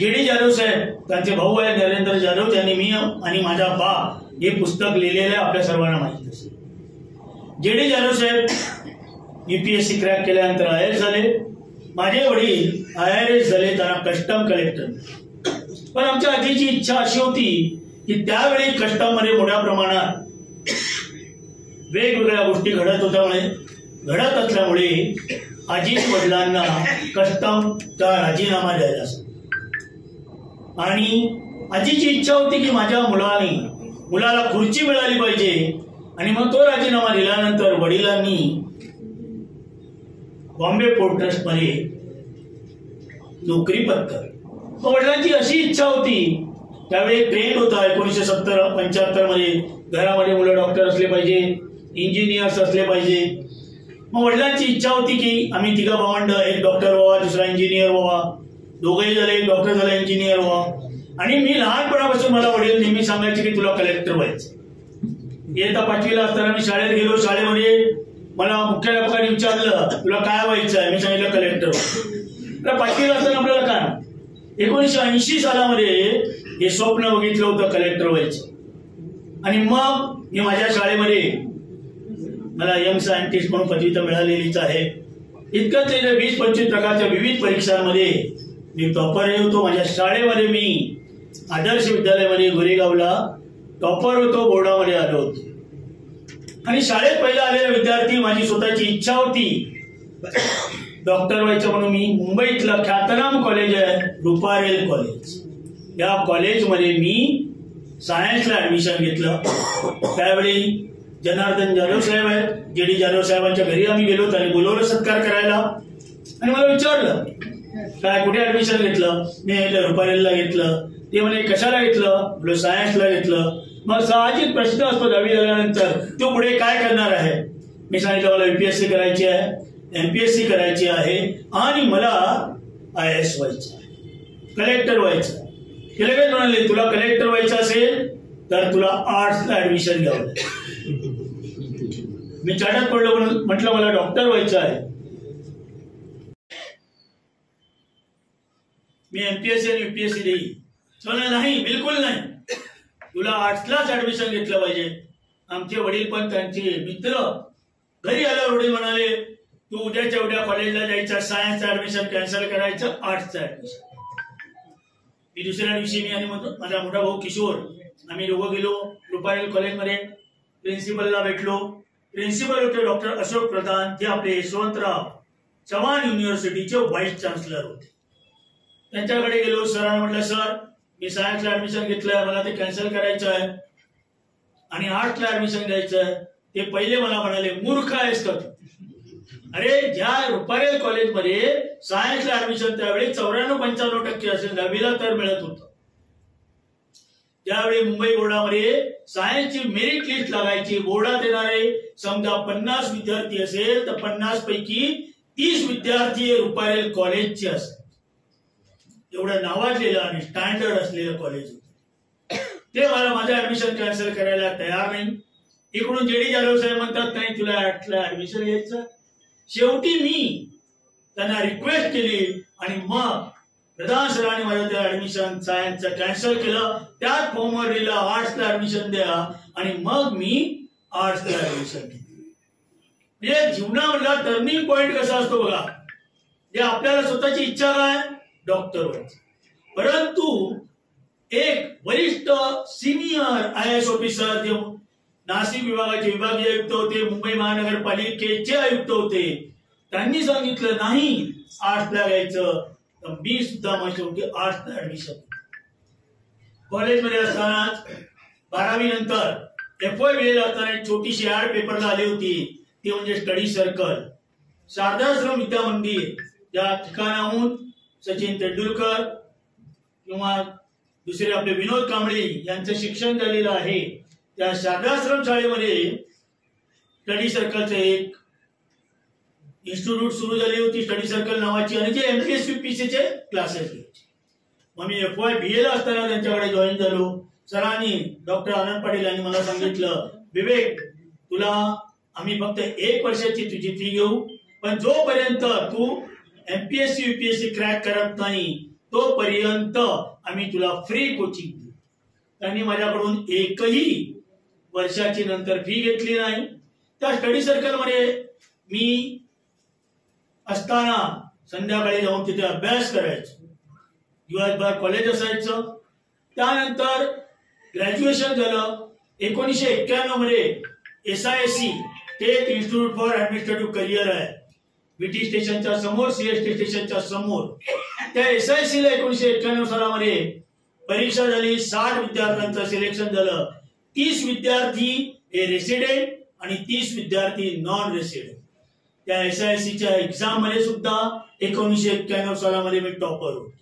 JD जाधव साहेब, त्यांचे भाऊ आहे नरेंद्र जाधव, त्यांनी मी आणि माझा बा हे पुस्तक लिहिलेलं आपल्या सर्वांना माहिती असेल. JD जाधव साहेब UPSC क्रॅक केल्यानंतर IAS झाले. माझे वडील IRS झाले, त्यांना कस्टम कलेक्टर. पण आमच्या आजीची इच्छा अशी होती की त्यावेळी कस्टम मध्ये मोठ्या प्रमाणात वेगवेगळ्या गोष्टी घडत असल्यामुळे आजीच वडिलांना कस्टमचा राजीनामा द्यायला सांगितला. आणि आजीची इच्छा होती की माझ्या मुलाला खुर्ची मिळाली पाहिजे. आणि मग तो राजीनामा दिल्यानंतर वडिलांनी बॉम्बे पोर्ट ट्रस्ट मध्ये नोकरी पत्करली. वडिलांची अशी इच्छा होती. त्यावेळी ट्रेंड होता 1970-75 मध्ये, घरामध्ये मुलं डॉक्टर असले पाहिजे, इंजिनियर्स असले पाहिजे. मग वडिलांची इच्छा होती की आम्ही 3 भावंड, एक डॉक्टर व्हावा, दुसरा इंजिनियर व्हावा, दोघंही झाले, एक डॉक्टर झाला, इंजिनियर व्हावा. आणि मी लहानपणापासून मला वडील नेहमी सांगायचे की तुला कलेक्टर व्हायचं. इयत्ता 5वीला असताना मी शाळेत गेलो. शाळेमध्ये मला मुख्याध्यापकांनी विचारलं तुला काय व्हायचं आहे. मी सांगितलं कलेक्टर. तर 5वीला असताना आपल्याला काय 1980 सालामध्ये हे स्वप्न बघितलं होतं कलेक्टर व्हायचं. आणि मग मी माझ्या शाळेमध्ये मला यंग सायंटिस्ट म्हणून पदवी तर मिळालेलीच आहे. इतकंच 20-25 प्रकारच्या विविध परीक्षांमध्ये मी टॉपर होतो. माझ्या शाळेमध्ये मी आदर्श विद्यालयामध्ये गोरेगावला टॉपर होतो, बोर्डामध्ये आलो होतो. आणि शाळेत पहिला आलेला विद्यार्थी, माझी स्वतःची इच्छा होती डॉक्टर व्हायचं म्हणून मी मुंबईतलं ख्यातनाम कॉलेज आहे रुपारेल कॉलेज, या कॉलेजमध्ये मी सायन्सला ऍडमिशन घेतलं. त्यावेळी जनार्दन जाधव साहेब आहेत, JD जाधव साहेबांच्या घरी आम्ही गेलो. त्यांनी बोलवलं सत्कार करायला आणि मला विचारलं काय कुठे ऍडमिशन घेतलं. मी रुपारेलला घेतलं. ते म्हणे कशाला घेतलं. बोलो सायन्सला घेतलं. मग साहजिक प्रश्न असतो 10वी झाल्यानंतर तू पुढे काय करणार आहे. मी सांगितलं मला UPSC करायची आहे, MPSC करायची आहे आणि मला IAS व्हायचं आहे, कलेक्टर व्हायचं. ते लगेच म्हणाले तुला कलेक्टर व्हायचं असेल तर तुला आर्ट्सला ऍडमिशन घ्यावं लागेल. मी चाटात पडलो. म्हटलं मला डॉक्टर व्हायचं आहे. मी MPSC आणि UPSC देईल. नाही, बिलकुल नाही, तुला आर्ट्सलाच ऍडमिशन घेतलं पाहिजे. आमचे वडील पण त्यांचे मित्र घरी आल्यावर वडील म्हणाले तू उद्याच्या उद्या कॉलेजला जायचं, सायन्सचं ऍडमिशन कॅन्सल करायचं, आर्ट्सचं ऍडमिशन. मी दुसऱ्या दिवशी मी आणि माझा मोठा भाऊ किशोर आम्ही दोघं गेलो रुपारेल कॉलेजमध्ये. प्रिन्सिपलला भेटलो. प्रिन्सिपल होते डॉक्टर अशोक प्रधान, जे आपले यशवंतराव चव्हाण युनिव्हर्सिटीचे व्हाईस चान्सलर होते. त्यांच्याकडे गेलो. सरांना म्हटलं सर मी सायन्सला ऍडमिशन घेतलंय, मला ते कॅन्सल करायचं आहे आणि आर्ट्सला ऍडमिशन घ्यायचं आहे. ते पहिले मला म्हणाले मूर्ख आहेस का. अरे ज्या रुपारेल कॉलेजमध्ये सायन्सला ऍडमिशन त्यावेळी 94-95% असेल, 10वीला तर मिळत होतं. ज्यावेळी मुंबई बोर्डामध्ये सायन्सची मेरिट लिस्ट लागायची, बोर्डात येणारे समजा 50 विद्यार्थी असेल तर 50 पैकी 30 विद्यार्थी रुपारेल कॉलेजचे असतात. एवढं नावाजलेलं आणि स्टँडर्ड असलेलं कॉलेज होतं. ते मला माझं ऍडमिशन कॅन्सल करायला तयार नाही. इकडून जेडी जाधव साहेब म्हणतात नाही तुला ऍडमिशन घ्यायचं. शेवटी मी त्यांना रिक्वेस्ट केली आणि मग प्रधान सरांनी माझं ते ऍडमिशन सायन्सचं कॅन्सल केलं. त्याच फॉर्मवर लिहिलं आर्ट्सला ऍडमिशन द्या आणि मग मी आर्ट्सला ऍडमिशन घेतलं. म्हणजे जीवनामधला टर्निंग पॉइंट कसा असतो बघा. जे आपल्याला स्वतःची इच्छा काय डॉक्टर व्हायचं, परंतु एक वरिष्ठ सिनियर IAS ऑफिसर जे नाशिक विभागाचे विभागीय आयुक्त होते, मुंबई महानगरपालिकेचे आयुक्त होते, त्यांनी सांगितलं नाही आर्ट्सला घ्यायचं. तर मी सुद्धा माझ्या शेवटी आर्ट्सला ऍडमिशन. कॉलेजमध्ये असताना 12वी नंतर FYBA असताना एक छोटीशी ऍड पेपरला आली होती, ती म्हणजे स्टडी सर्कल. शारदाश्रम विद्या मंदिर या ठिकाणाहून सचिन तेंडुलकर किंवा दुसरे आपले विनोद कांबळे यांचं शिक्षण झालेलं आहे. त्या शारदाश्रम शाळेमध्ये स्टडी सर्कलचं एक इन्स्टिट्यूट सुरू झाली होती, स्टडी सर्कल नावाची, आणि जे MPSC UPSC चे क्लासेस घ्यायचे. मग मी FYBA ला असताना त्यांच्याकडे जॉईन झालो. सरांनी डॉक्टर आनंद पाटील यांनी मला सांगितलं, विवेक तुला आम्ही फक्त 1 वर्षाची तुझी फी घेऊ, पण जोपर्यंत तू MPSC UPSC क्रॅक करत नाही तोपर्यंत आम्ही तुला फ्री कोचिंग देऊ. त्यांनी माझ्याकडून 1ही वर्षाची नंतर फी घेतली नाही. त्या स्टडी सर्कलमध्ये मी असताना संध्याकाळी जाऊन तिथे अभ्यास करायचो. दिवसभर कॉलेज असायचं. त्यानंतर ग्रॅज्युएशन झालं. 1991 मध्ये SISC tech institute for administrative career आहे, BT स्टेशनच्या समोर, CST स्टेशनच्या समोर. त्या SISC ला 1991 सालामध्ये परीक्षा झाली. 60 विद्यार्थ्यांचं सिलेक्शन झालं. 30 विद्यार्थी हे रेसिडेंट आणि 30 विद्यार्थी नॉन रेसिडेंट. त्या SISCच्या एक्झाम मध्ये सुद्धा 1991 सालामध्ये मी टॉपर होतो.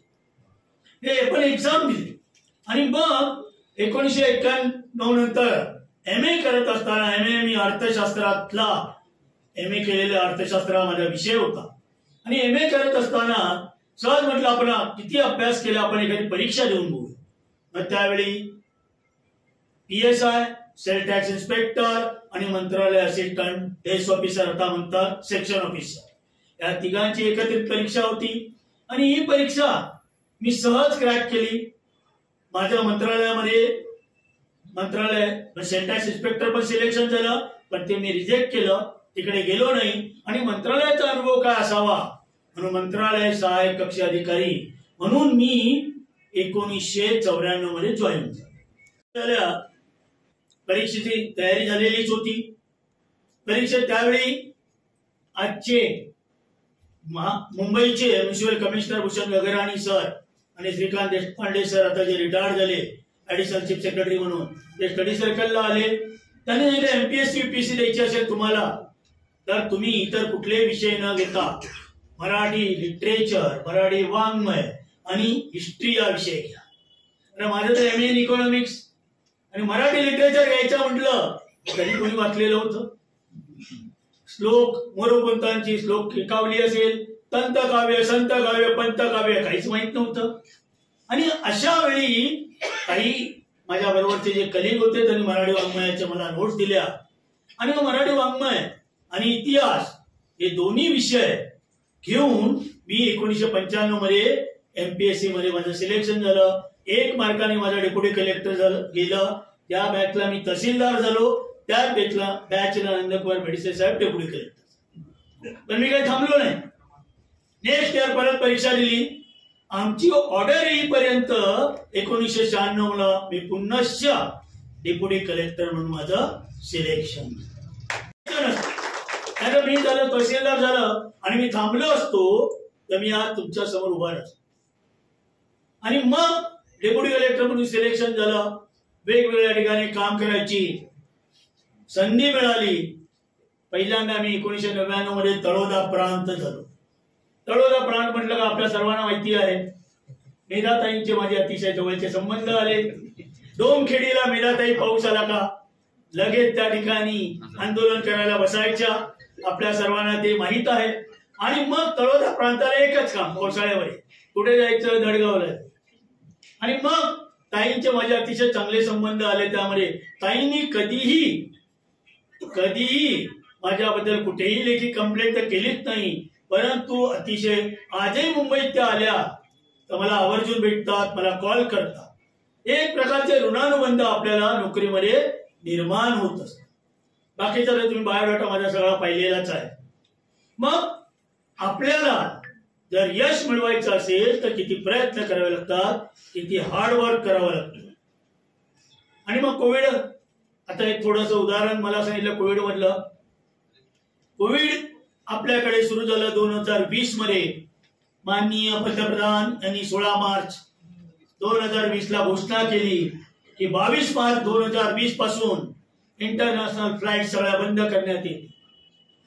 हे पण एक्झाम दिली आणि मग 1991 नंतर MA करत असताना, MA मी अर्थशास्त्रातला MA केलेला अर्थशास्त्र हा माझा विषय होता. आणि MA करत असताना सहज म्हटलं आपण किती अभ्यास केला, आपण एखादी परीक्षा देऊन बघू. मग त्यावेळी PSI, सेल टॅक्स इन्स्पेक्टर आणि मंत्रालय असिस्टंट डेस्क ऑफिसर आता म्हणतात सेक्शन ऑफिसर, या तिघांची एकत्रित परीक्षा होती. आणि ही परीक्षा मी सहज क्रॅक केली. माझ्या मंत्रालय सेल टॅक्स इन्स्पेक्टर पण सिलेक्शन झालं, पण ते मी रिजेक्ट केलं, तिकडे गेलो नाही. आणि मंत्रालयाचा अनुभव काय असावा म्हणून मंत्रालय सहाय्यक कक्ष अधिकारी म्हणून मी 1994 मध्ये जॉईन झालो. परीक्षेची तयारी झालेलीच होती. परीक्षेत त्यावेळी आजचे मुंबईचे municipal commissioner Bhushan Gagrani sir आणि श्रीकांत देशपांडे सर आता जे रिटायर्ड झाले ऍडिशनल चीफ सेक्रेटरी म्हणून, ते स्टडी सर्कलला आले. त्यांनी सांगितलं MPSC UPSC द्यायची असेल तुम्हाला तर तुम्ही इतर कुठलेही विषय न घेता मराठी लिटरेचर, मराठी वाङ्मय आणि हिस्ट्री या विषय घ्या. आणि माझं तर MA इन इकॉनॉमिक्स आणि मराठी लिटरेचर घ्यायचं म्हटलं तरी कोणी वाचलेलं होतं. श्लोक मोरोपंतांची श्लोक एकावली असेल, तंत काव्य, संत काव्य, पंत काव्य काहीच माहित नव्हतं. आणि अशा वेळी काही माझ्या बरोबरचे जे कलिग होते त्यांनी मराठी वाङ्मयाच्या मला नोट्स दिल्या. आणि मग मराठी वाङ्मय आणि इतिहास हे दोन्ही विषय घेऊन मी 1995 मध्ये MPSC मध्ये माझं सिलेक्शन झालं. 1 मार्काने माझा डेप्युटी कलेक्टर गेलं. त्या बॅचला मी तहसीलदार झालो. त्या बॅचला नंदकुमार मेडिसे साहेब डेप्युटी कलेक्टर. पण मी काही थांबलो नाही. नेक्स्ट इयर परत परीक्षा दिली. आमची ऑर्डर येईपर्यंत 1996 ला मी पुनश्च डेप्युटी कलेक्टर म्हणून माझं सिलेक्शन. मी झालं तहसीलदार झालं आणि मी थांबलो असतो तर मी आज तुमच्या समोर उभा नसतो. आणि मग डेप्युटी कलेक्टर म्हणून सिलेक्शन झालं. वेगवेगळ्या ठिकाणी काम करायची संधी मिळाली. पहिल्यांदा मी 1999 मध्ये तळोदा प्रांत झालो. तळोदा प्रांत म्हटलं का आपल्या सर्वांना माहिती आहे. मेधाताईंचे माझे अतिशय जवळचे संबंध आले. डोमखेडीला मीराताई पाऊस आला का लगेच त्या ठिकाणी आंदोलन करायला बसायच्या, आपल्या सर्वांना ते माहीत आहे. आणि मग तळोदा प्रांताला एकच काम पावसाळ्यामध्ये कुठे जायचं, धडगावला. आणि मग ताईंचे माझे अतिशय चांगले संबंध आले. त्यामध्ये ताईंनी कधीही माझ्याबद्दल कुठेही लेखी कंप्लेंट तर केलीच नाही, परंतु अतिशय आजही मुंबईत त्या आल्या तर मला आवर्जून भेटतात, मला कॉल करतात. एक प्रकारचे ऋणानुबंध आपल्याला नोकरीमध्ये निर्माण होत असतात. बाकीचा तर तुम्ही बायोडाटा माझा सगळा पाहिलेलाच आहे. मग आपल्याला जर यश मिळवायचं असेल तर किती प्रयत्न करावे लागतात, किती हार्डवर्क करावं लागतं. आणि मग कोविड, आता एक थोडंसं उदाहरण मला सांगितलं कोविड मधलं. कोविड आपल्याकडे सुरू झालं 2020 मध्ये. माननीय पंतप्रधान यांनी 16 मार्च 2020 ला घोषणा केली की 22 मार्च 2020 पासून इंटरनॅशनल फ्लाईट सगळ्या बंद करण्यात येईल.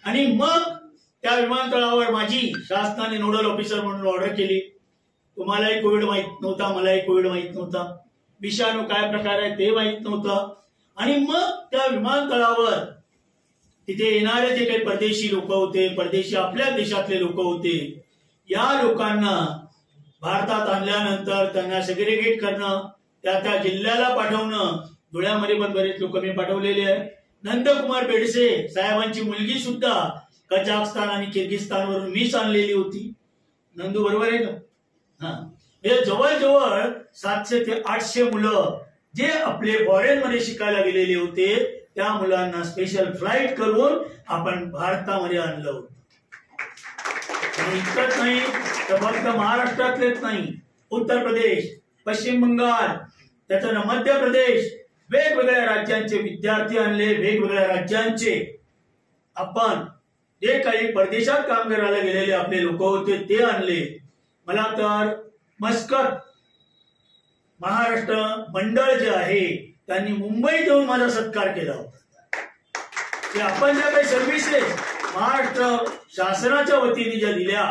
आणि मग त्या विमानतळावर माझी शासनाने नोडल ऑफिसर म्हणून ऑर्डर केली. तुम्हालाही कोविड माहित नव्हता, मलाही कोविड माहित नव्हता, विषाणू काय प्रकार आहे ते माहित नव्हतं. आणि मग त्या विमानतळावर तिथे येणारे जे काही परदेशी लोक होते, परदेशी आपल्या देशातले लोक होते, या लोकांना भारतात आणल्यानंतर त्यांना सेग्रिगेट करणं, त्या जिल्ह्याला पाठवणं. धुळ्यामध्ये पण बरेच लोक मी पाठवलेले आहे. नंदकुमार बेडसे साहेबांची मुलगी सुद्धा कझाकस्तान आणि किर्गिस्तानवरून मीच आणलेली होती. नंदू बरोबर आहे का? हा, हे जवळजवळ 700 ते 800 मुलं जे आपले फॉरेन मध्ये शिकायला गेलेले होते, त्या मुलांना स्पेशल फ्लाईट करून आपण भारतामध्ये आणलं होतं. इतकंच नाही तर फक्त महाराष्ट्रातलेच नाही, उत्तर प्रदेश, पश्चिम बंगाल, त्याच्यानं मध्य प्रदेश, वेगवेगळ्या राज्यांचे विद्यार्थी आणले. वेगवेगळ्या राज्यांचे आपण जे काही परदेशात काम करायला गेलेले आपले लोक होते ते आणले. मला तर मस्कत महाराष्ट्र मंडळ जे आहे त्यांनी मुंबईत येऊन माझा सत्कार केला होता. की आपण ज्या काही सर्व्हिसेस महाराष्ट्र शासनाच्या वतीने ज्या दिल्या,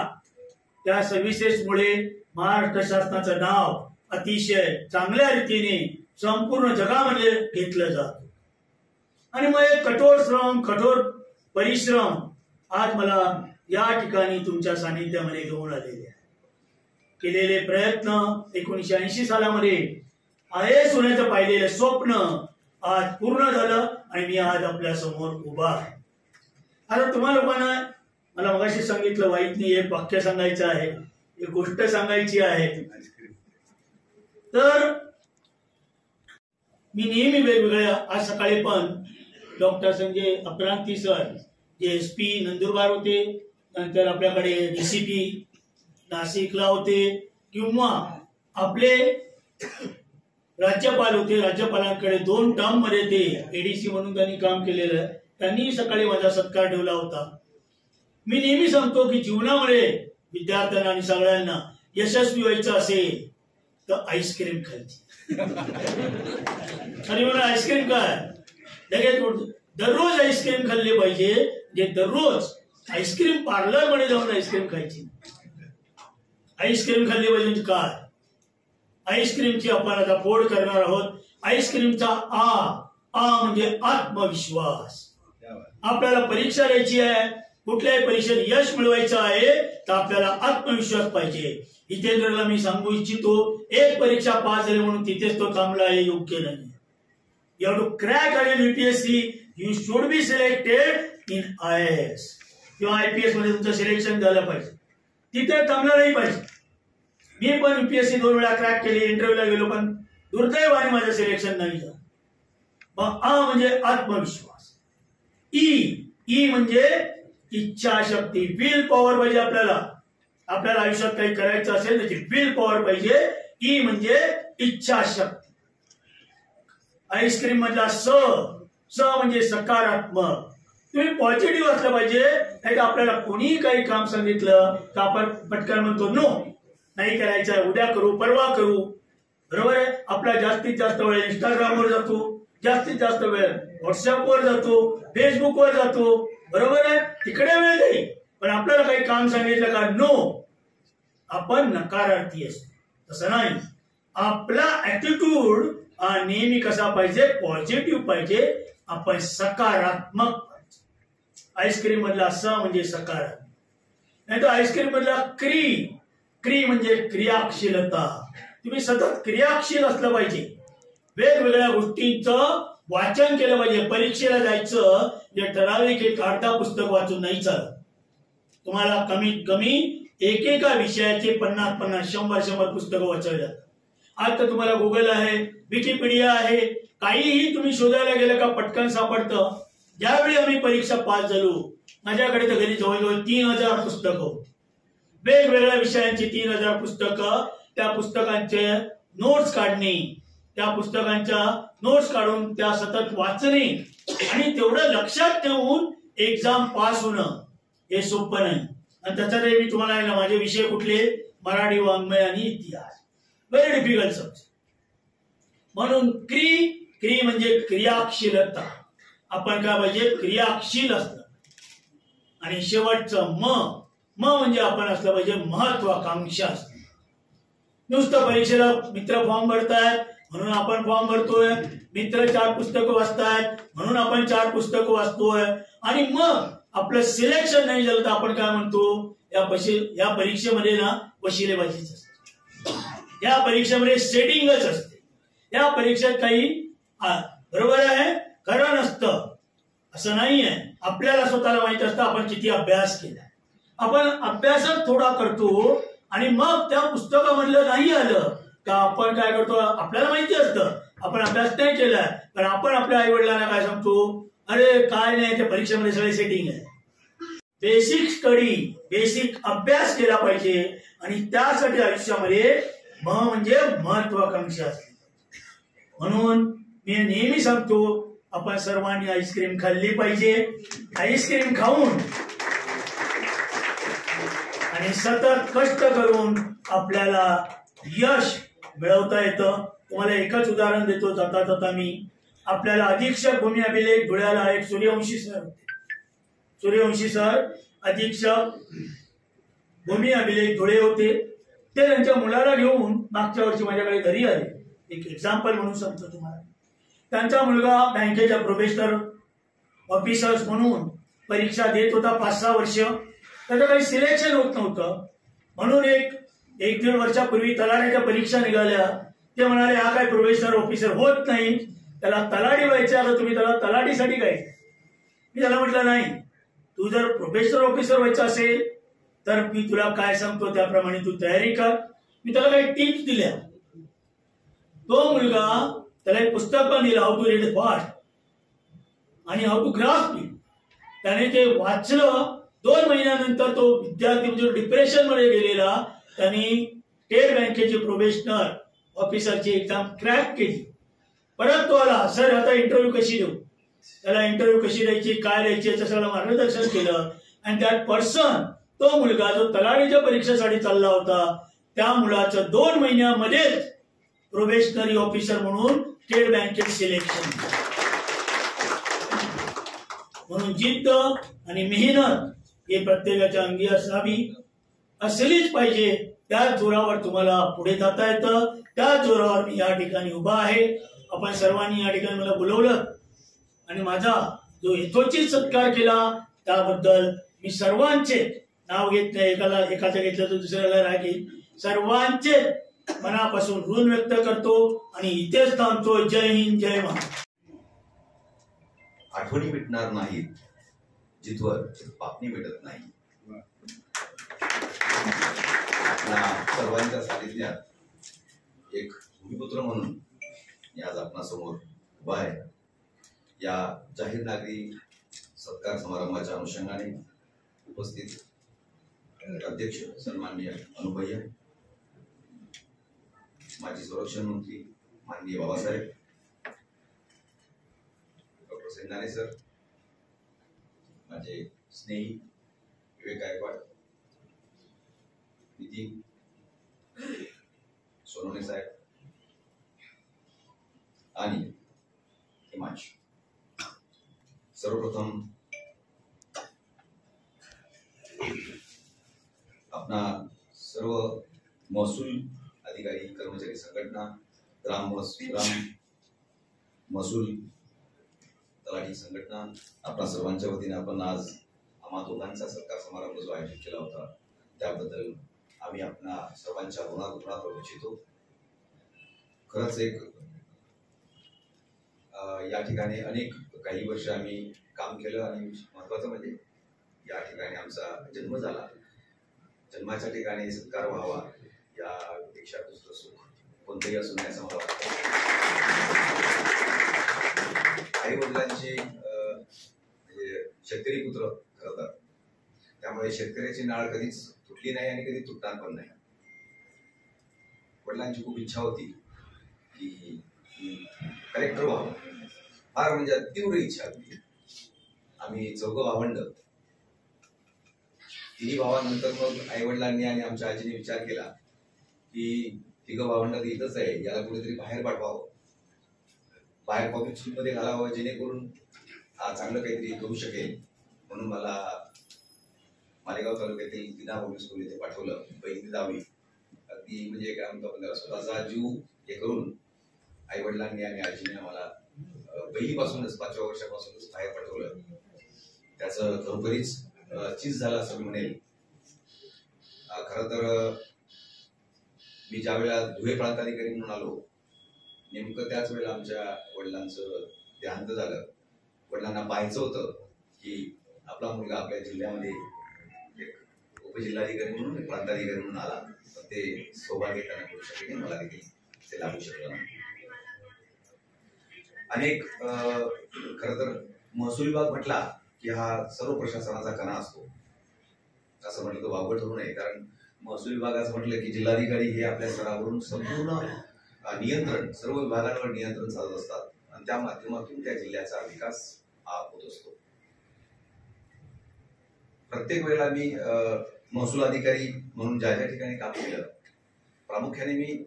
त्या सर्व्हिसेसमुळे महाराष्ट्र शासनाचं नाव अतिशय चांगल्या रीतीने संपूर्ण जगामध्ये घेतलं जातं. आणि मग एक कठोर श्रम, कठोर परिश्रम आज मला या ठिकाणी तुमच्या सानिध्यामध्ये घेऊन आलेले आहे. केलेले प्रयत्न 1980 सालामध्ये IAS होण्याचं पाहिलेलं स्वप्न आज पूर्ण झालं आणि मी आज आपल्या समोर उभा आहे. आता तुम्हा लोकांना मला मगाशी सांगितलं वाईट नाही, एक वाक्य सांगायचं आहे, एक गोष्ट सांगायची आहे. तर मी नेहमी वेगवेगळ्या, आज सकाळी पण डॉक्टर संजय अपरांती सर जे SP नंदुरबार होते, नंतर आपल्याकडे DCP नाशिकला होते, किंवा आपले राज्यपाल होते, राज्यपालांकडे 2 टर्म मध्ये ते ADC म्हणून त्यांनी काम केलेलं आहे, त्यांनी सकाळी माझा सत्कार ठेवला होता. मी नेहमी सांगतो की जीवनामध्ये विद्यार्थ्यांना आणि सगळ्यांना यशस्वी व्हायचं असेल तर आईस्क्रीम खायची. आणि मला आईस्क्रीम काय लगेच दररोज आईस्क्रीम खाल्ले पाहिजे. जे दररोज आईस्क्रीम पार्लर मध्ये जाऊन आईस्क्रीम खायची, आईस्क्रीम खाल्ली पाहिजे. काय आईस्क्रीमची आपण आता फोड करणार आहोत. आईस्क्रीमचा आ म्हणजे आत्मविश्वास. आपल्याला परीक्षा द्यायची आहे, कुठल्याही परीक्षेत यश मिळवायचं आहे तर आपल्याला आत्मविश्वास पाहिजे. जितेंद्रला मी सांगू इच्छितो, एक परीक्षा पास झाली म्हणून तिथेच तो थांबला हे योग्य नाही. You have to crack again UPSC. You should be selected in IAS किंवा IPS मध्ये तुमचं सिलेक्शन झालं पाहिजे, तिथे थांबलं नाही पाहिजे. मी पण UPSC 2 वेळा क्रॅक केली, इंटरव्ह्यूला गेलो, पण दुर्दैवाने माझं सिलेक्शन नाही झालं. मग आ म्हणजे आत्मविश्वास. ई म्हणजे इच्छाशक्ती, विल पॉवर पाहिजे आपल्याला. आपल्याला आयुष्यात काही करायचं असेल त्याची विल पॉवर पाहिजे. ई म्हणजे इच्छाशक्ती. आईस्क्रीम मधला स म्हणजे सकारात्मक. तुम्ही पॉझिटिव्ह असलं पाहिजे. नाही तर आपल्याला कोणीही काही काम सांगितलं तर आपण पटकन म्हणतो नो, नाही करायचं, उद्या करू, परवा करू. बरोबर आहे. आपला जास्तीत जास्त वेळ इंस्टाग्रामवर जातो, जास्तीत जास्त वेळ व्हॉट्सअपवर जातो, फेसबुकवर जातो. बरोबर आहे. तिकडे वेळ नाही, पण आपल्याला काही काम सांगितलं का नो, आपण नकारार्थी असतो. तसं नाही. आपला ऍटिट्यूड हा नेहमी कसा पाहिजे, पॉझिटिव्ह पाहिजे, आपण सकारात्मक पाहिजे. आईस्क्रीम मधला स म्हणजे सकारात्मक, नाही तर आईस्क्रीम मधला क्री म्हणजे क्रियाशीलता. तुम्ही सतत क्रियाशील असलं पाहिजे, वेगवेगळ्या गोष्टींचं वाचन केलं पाहिजे. परीक्षेला जायचं जे ठराविक एक अर्धा पुस्तक वाचून नाही चालत. तुम्हाला कमीत कमी एकेका विषयाचे 50-50, 100-100 पुस्तकं वाचावी लागतात. आज तर तुम्हाला गुगल आहे, विकिपीडिया आहे, काहीही तुम्ही शोधायला गेलं का पटकन सापडतं. ज्यावेळी आम्ही परीक्षा पास झालो, माझ्याकडे तर घरी जवळजवळ 3000 पुस्तकं, वेगवेगळ्या विषयांची 3000 पुस्तकं. त्या पुस्तकांचे नोट्स काढणे, त्या पुस्तकांच्या नोट्स काढून त्या सतत वाचणे आणि तेवढं लक्षात ठेवून एक्झाम पास होणं हे सोपं नाही. आणि त्याच्यातही मी तुम्हाला माझे विषय कुठले, मराठी, वाङ्मय आणि इतिहास, व्हेरी डिफिकल्ट सब्जेक्ट. म्हणून क्री म्हणजे क्रियाशीलता. आपण काय पाहिजे, क्रियाशील असलं. आणि शेवटचं म म्हणजे आपण असलं पाहिजे महत्वाकांक्षा असणं. नुसतं परीक्षेला मित्र फॉर्म भरतायत म्हणून आपण फॉर्म भरतोय, मित्र 4 पुस्तकं वाचतायत म्हणून आपण 4 पुस्तकं वाचतोय, आणि मग आपलं सिलेक्शन नाही झालं तर आपण काय म्हणतो, या परीक्षेमध्ये ना वशिलेबाजीच असते, या परीक्षेमध्ये सेटिंगच असते, या परीक्षेत काही बरोबर आहे खरं नसतं असं नाहीये. आपल्याला स्वतःला माहित असतं आपण किती अभ्यास केलाय. आपण अभ्यासच थोडा करतो आणि मग त्या पुस्तकामधलं नाही आलं का आपण काय करतो, आपल्याला माहिती असतं आपण अभ्यास नाही केलाय, पण आपण आपल्या आई वडिलांना काय सांगतो, अरे काय नाही, त्या परीक्षेमध्ये सगळे सेटिंग आहे. बेसिक स्टडी, बेसिक अभ्यास केला पाहिजे आणि त्यासाठी आयुष्यामध्ये म्हणजे महत्वाकांक्षा असते. म्हणून मी नेहमी सांगतो आपण सर्वांनी आईस्क्रीम खाल्ली पाहिजे. आईस्क्रीम खाऊन आणि सतत कष्ट करून आपल्याला यश मिळवता येतं. तुम्हाला एकच उदाहरण देतो जाता जाता मी. आपल्याला अधीक्षक भूमी अभिलेख धुळ्याला एक सूर्यवंशी सर होते. सूर्यवंशी सर अधीक्षक भूमी अभिलेख धुळे होते. ते त्यांच्या मुलाला घेऊन मागच्या वर्षी माझ्याकडे घरी आले. एक एक्झाम्पल म्हणून सांगतो तुम्हाला. त्यांचा मुलगा बँकेच्या प्रोफेशनल ऑफिसर्स म्हणून परीक्षा देत होता 5-6 वर्ष. त्याचं काही सिलेक्शन होत नव्हतं. म्हणून एक 1-1.5 वर्षापूर्वी तलाठीच्या परीक्षा निघाल्या. ते म्हणाले हा काय प्रोफेशनल ऑफिसर होत नाही, त्याला तलाठी व्हायचं, आता तुम्ही त्याला तलाठीसाठी काय. मी त्याला म्हटलं नाही, तू जर प्रोफेशनल ऑफिसर व्हायचं असेल तर मी तुला काय सांगतो त्याप्रमाणे तू तयारी कर. मी त्याला काही टिप्स दिल्या. तो मुलगा त्याला एक पुस्तक पण दिलं, हाऊ टू रीड फास्ट आणि हाऊ टू ग्रास्प इट. त्याने ते वाचलं. 2 महिन्यानंतर तो विद्यार्थी म्हणजे डिप्रेशन मध्ये गेलेला. त्यांनी स्टेट बँकेची प्रोफेशनल ऑफिसरची एक्झाम क्रॅक केली. परत तो आला, सर आता इंटरव्ह्यू कशी देऊ, त्याला इंटरव्ह्यू कशी द्यायची, काय द्यायची याचं सगळं मार्गदर्शन केलं. आणि दॅट पर्सन, तो मुलगा जो तलाठीच्या परीक्षेसाठी चालला होता, त्या मुलाचं 2 महिन्यामध्येच प्रोबेशनरी ऑफिसर म्हणून स्टेट बँकेत सिलेक्शन. म्हणून जिद्द आणि मेहनत हे प्रत्येकाच्या अंगी असावी, असलीच पाहिजे. त्याच जोरावर तुम्हाला पुढे जाता येतं. त्याच जोरावर मी या ठिकाणी उभा आहे. आपण सर्वांनी या ठिकाणी मला बोलवलं आणि माझा जो यथोचित सत्कार केला त्याबद्दल मी सर्वांचे नाव घेत नाही, एकाचं घेतलं तर दुसऱ्याला राहील. सर्वांचे मनापासून ऋण व्यक्त करतो आणि इथेच थांबतो. जय हिंद, जय महाराष्ट्र. आठवणी मिटणार नाहीत जिथवर पापणी मिटत नाही. आपल्या सर्वांच्या सानिध्यात एक भूमिपुत्र म्हणून मी आज आपणासमोर उभा आहे. या जाहीर नागरी सत्कार समारंभाच्या अनुषंगाने उपस्थित अध्यक्ष सन्माननीय अनुभय्य, माजी संरक्षण मंत्री माननीय बाबासाहेब, डॉक्टर सेंदाने सर, माझे स्नेही विवेक गायकवाड, नितीन सोनवणे साहेब आणि हिमांशू. सर्वप्रथम आपणा सर्व महसूल अधिकारी, कर्मचारी संघटना, ग्राम महसूल तलाठी संघटना आपल्या सर्वांच्या वतीने आपण आज आम्हा दोघांचा सत्कार समारंभ जो आयोजित केला होता त्याबद्दल आम्ही आपल्या सर्वांच्या ऋणात राहू इच्छितो. खरंच एक या ठिकाणी अनेक काही वर्ष आम्ही काम केलं आणि महत्वाचं म्हणजे या ठिकाणी आमचा जन्म झाला. जन्माच्या ठिकाणी सत्कार व्हावा यापेक्षा दुसरं सुख कोणतंही असू नये असं मला वाटतं. आई वडिलांचे म्हणजे शेतकरी पुत्र खरं, त्यामुळे शेतकऱ्याची नाळ कधीच तुटली नाही आणि कधी तुटणार पण नाही. वडिलांची खूप इच्छा होती की कलेक्टर व्हावं, फार म्हणजे तीव्र इच्छा होती. आम्ही चौघं भावंड, तिन्ही भावांनंतर मग आई वडिलांनी आणि आमच्या आजीने विचार केला की तिघं भावंड इथंच आहे, याला कुठेतरी बाहेर पाठवावं, बाहेर पब्लिक स्कूलमध्ये घालावं, जेणेकरून चांगलं काहीतरी करू शकेल. म्हणून मला मालेगाव तालुक्यातील दिना पब्लिक स्कूल इथे पाठवलं. पहिली 10वी अगदी म्हणजे काय म्हणतो आपण स्वतःचा जीव हे करून आई वडिलांनी आणि आजीने आम्हाला पहिलीपासूनच 5व्या वर्षापासूनच बाहेर पाठवलं. त्याचं खरोखरीच चीज झालं असं मी म्हणेल. खरं तर मी ज्या वेळेला धुळे प्रांताधिकारी म्हणून आलो, नेमकं त्याच वेळेला आमच्या वडिलांचं देहांत झालं. वडिलांना पाहायचं होतं की आपला मुलगा आपल्या जिल्ह्यामध्ये एक उपजिल्हाधिकारी म्हणून एक प्रांताधिकारी म्हणून आला, पण ते सौभाग्य त्यांना करू शकले नाही, मला देखील ते लागू शकलं नाही. अनेक खरं तर महसूल विभाग म्हटला की हा सर्व प्रशासनाचा कणा असतो असं म्हटलं तर वावगं ठरू नये. कारण महसूल विभागाचं म्हटलं की जिल्हाधिकारी हे आपल्या स्तरावरून संपूर्ण नियंत्रण, सर्व विभागांवर नियंत्रण साधत असतात आणि त्या माध्यमातून त्या जिल्ह्याचा विकास होत असतो. प्रत्येक वेळेला मी महसूल अधिकारी म्हणून ज्या ज्या ठिकाणी काम केलं, प्रामुख्याने मी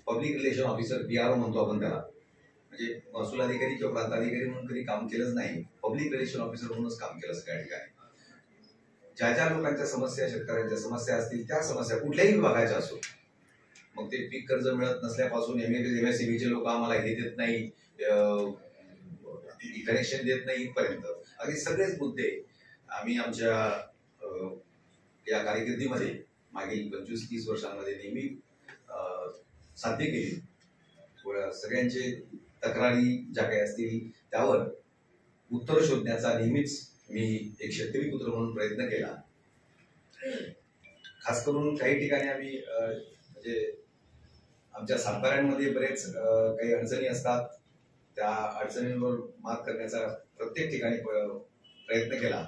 पब्लिक रिलेशन ऑफिसर PRO म्हणतो आपण त्याला, म्हणजे महसूल अधिकारी किंवा प्रांताधिकारी म्हणून कधी काम केलंच नाही, पब्लिक रिलेशन ऑफिसर म्हणूनच काम केलं सगळ्या ठिकाणी. ज्या ज्या लोकांच्या समस्या, शेतकऱ्यांच्या समस्या असतील, त्या समस्या कुठल्याही विभागाच्या असो, मग ते पीक कर्ज मिळत नसल्यापासून MSCBचे लोक आम्हाला हे देत नाही, कनेक्शन देत नाही, इथपर्यंत अगदी सगळेच मुद्दे आम्ही आमच्या या कारकिर्दीमध्ये मागील 25-30 वर्षांमध्ये नेहमी साध्य केली. सगळ्यांचे तक्रारी ज्या काही असतील त्यावर उत्तर शोधण्याचा नेहमीच मी एक शेतकरी पुत्र म्हणून प्रयत्न केला. खास करून काही ठिकाणी आम्ही म्हणजे आमच्या सातबाऱ्यांमध्ये बरेच काही अडचणी असतात, त्या अडचणींवर मात करण्याचा प्रत्येक ठिकाणी प्रयत्न केला.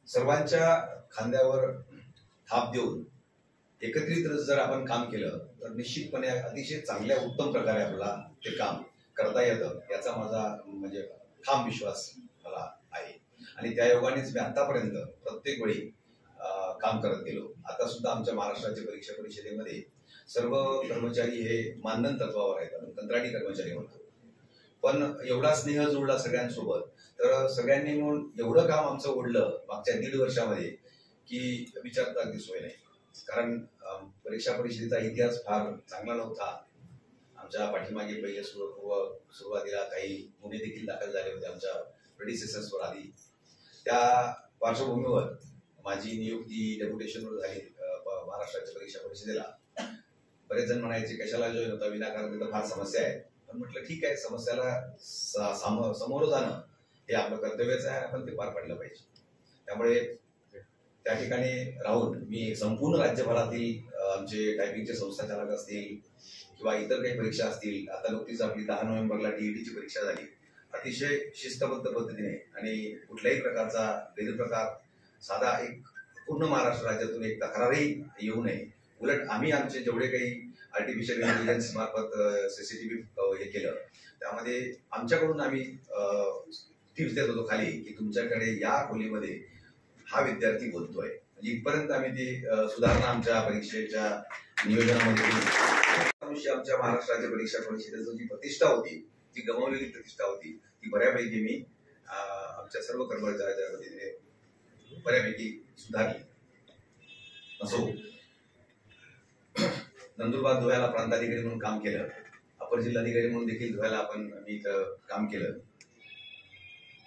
सर्वांच्या खांद्यावर थाप देऊन एकत्रित जर आपण काम केलं तर निश्चितपणे अतिशय चांगल्या उत्तम प्रकारे आपल्याला ते काम करता येतं, याचा माझा म्हणजे ठाम विश्वास मला आहे. आणि त्या योगानेच मी आतापर्यंत प्रत्येक वेळी काम करत गेलो. आता सुद्धा आमच्या महाराष्ट्र राज्य परीक्षा परिषदेमध्ये सर्व कर्मचारी हे मानधन तत्वावर आहेत, आपण कंत्राटी कर्मचारी म्हणतो. पण एवढा स्नेह जुळला सगळ्यांसोबत, तर सगळ्यांनी मिळून एवढं काम आमचं ओढलं मागच्या 1.5 वर्षामध्ये की विचारता अगदी सोय नाही. कारण परीक्षा परिषदेचा इतिहास फार चांगला नव्हता. आमच्या पाठीमागे पहिले सुरुवातीला काही गुन्हे देखील दाखल झाले होते आमच्या प्रेडिसेसर्सवर आधी. त्या पार्श्वभूमीवर माझी नियुक्ती डेप्युटेशनवर झाली महाराष्ट्राच्या परीक्षा परिषदेला. बरेच जण म्हणायचे कशाला जॉईन होता, विनाकारण तिथं फार समस्या आहे. पण म्हटलं ठीक आहे, समस्याला समोर जाणं हे आपलं कर्तव्यच आहे, आपण ते पार पाडलं पाहिजे. त्यामुळे त्या ठिकाणी राहून मी संपूर्ण राज्यभरातील आमचे टायपिंगचे संस्थाचालक असतील किंवा इतर काही परीक्षा असतील, आता नुकतीच आपली 10 नोव्हेंबरला DETची परीक्षा झाली, अतिशय शिस्तबद्ध पद्धतीने आणि कुठल्याही प्रकारचा गैरप्रकार, साधा एक पूर्ण महाराष्ट्र राज्यातून एक तक्रारही येऊ नये. उलट आम्ही आमचे जेवढे काही आर्टिफिशियल इंटेलिजन्स मार्फत CCTV हे केलं, त्यामध्ये आमच्याकडून आम्ही टिप्स देत होतो खाली की तुमच्याकडे या खोलीमध्ये हा विद्यार्थी बोलतोय. म्हणजे इथपर्यंत आम्ही ती सुधारणा आमच्या परीक्षेच्या नियोजनामध्ये आमच्या महाराष्ट्र राज्य परीक्षा परिषदेची जी प्रतिष्ठा होती, जी गमावलेली प्रतिष्ठा होती, ती बऱ्यापैकी मी आमच्या सर्व कर्मचाऱ्यांच्या वतीने बऱ्यापैकी सुधारली. असो, नंदुरबार धुळ्याला प्रांताधिकारी म्हणून काम केलं. अपर जिल्हाधिकारी म्हणून देखील धुळ्याला मी इथं काम केलं.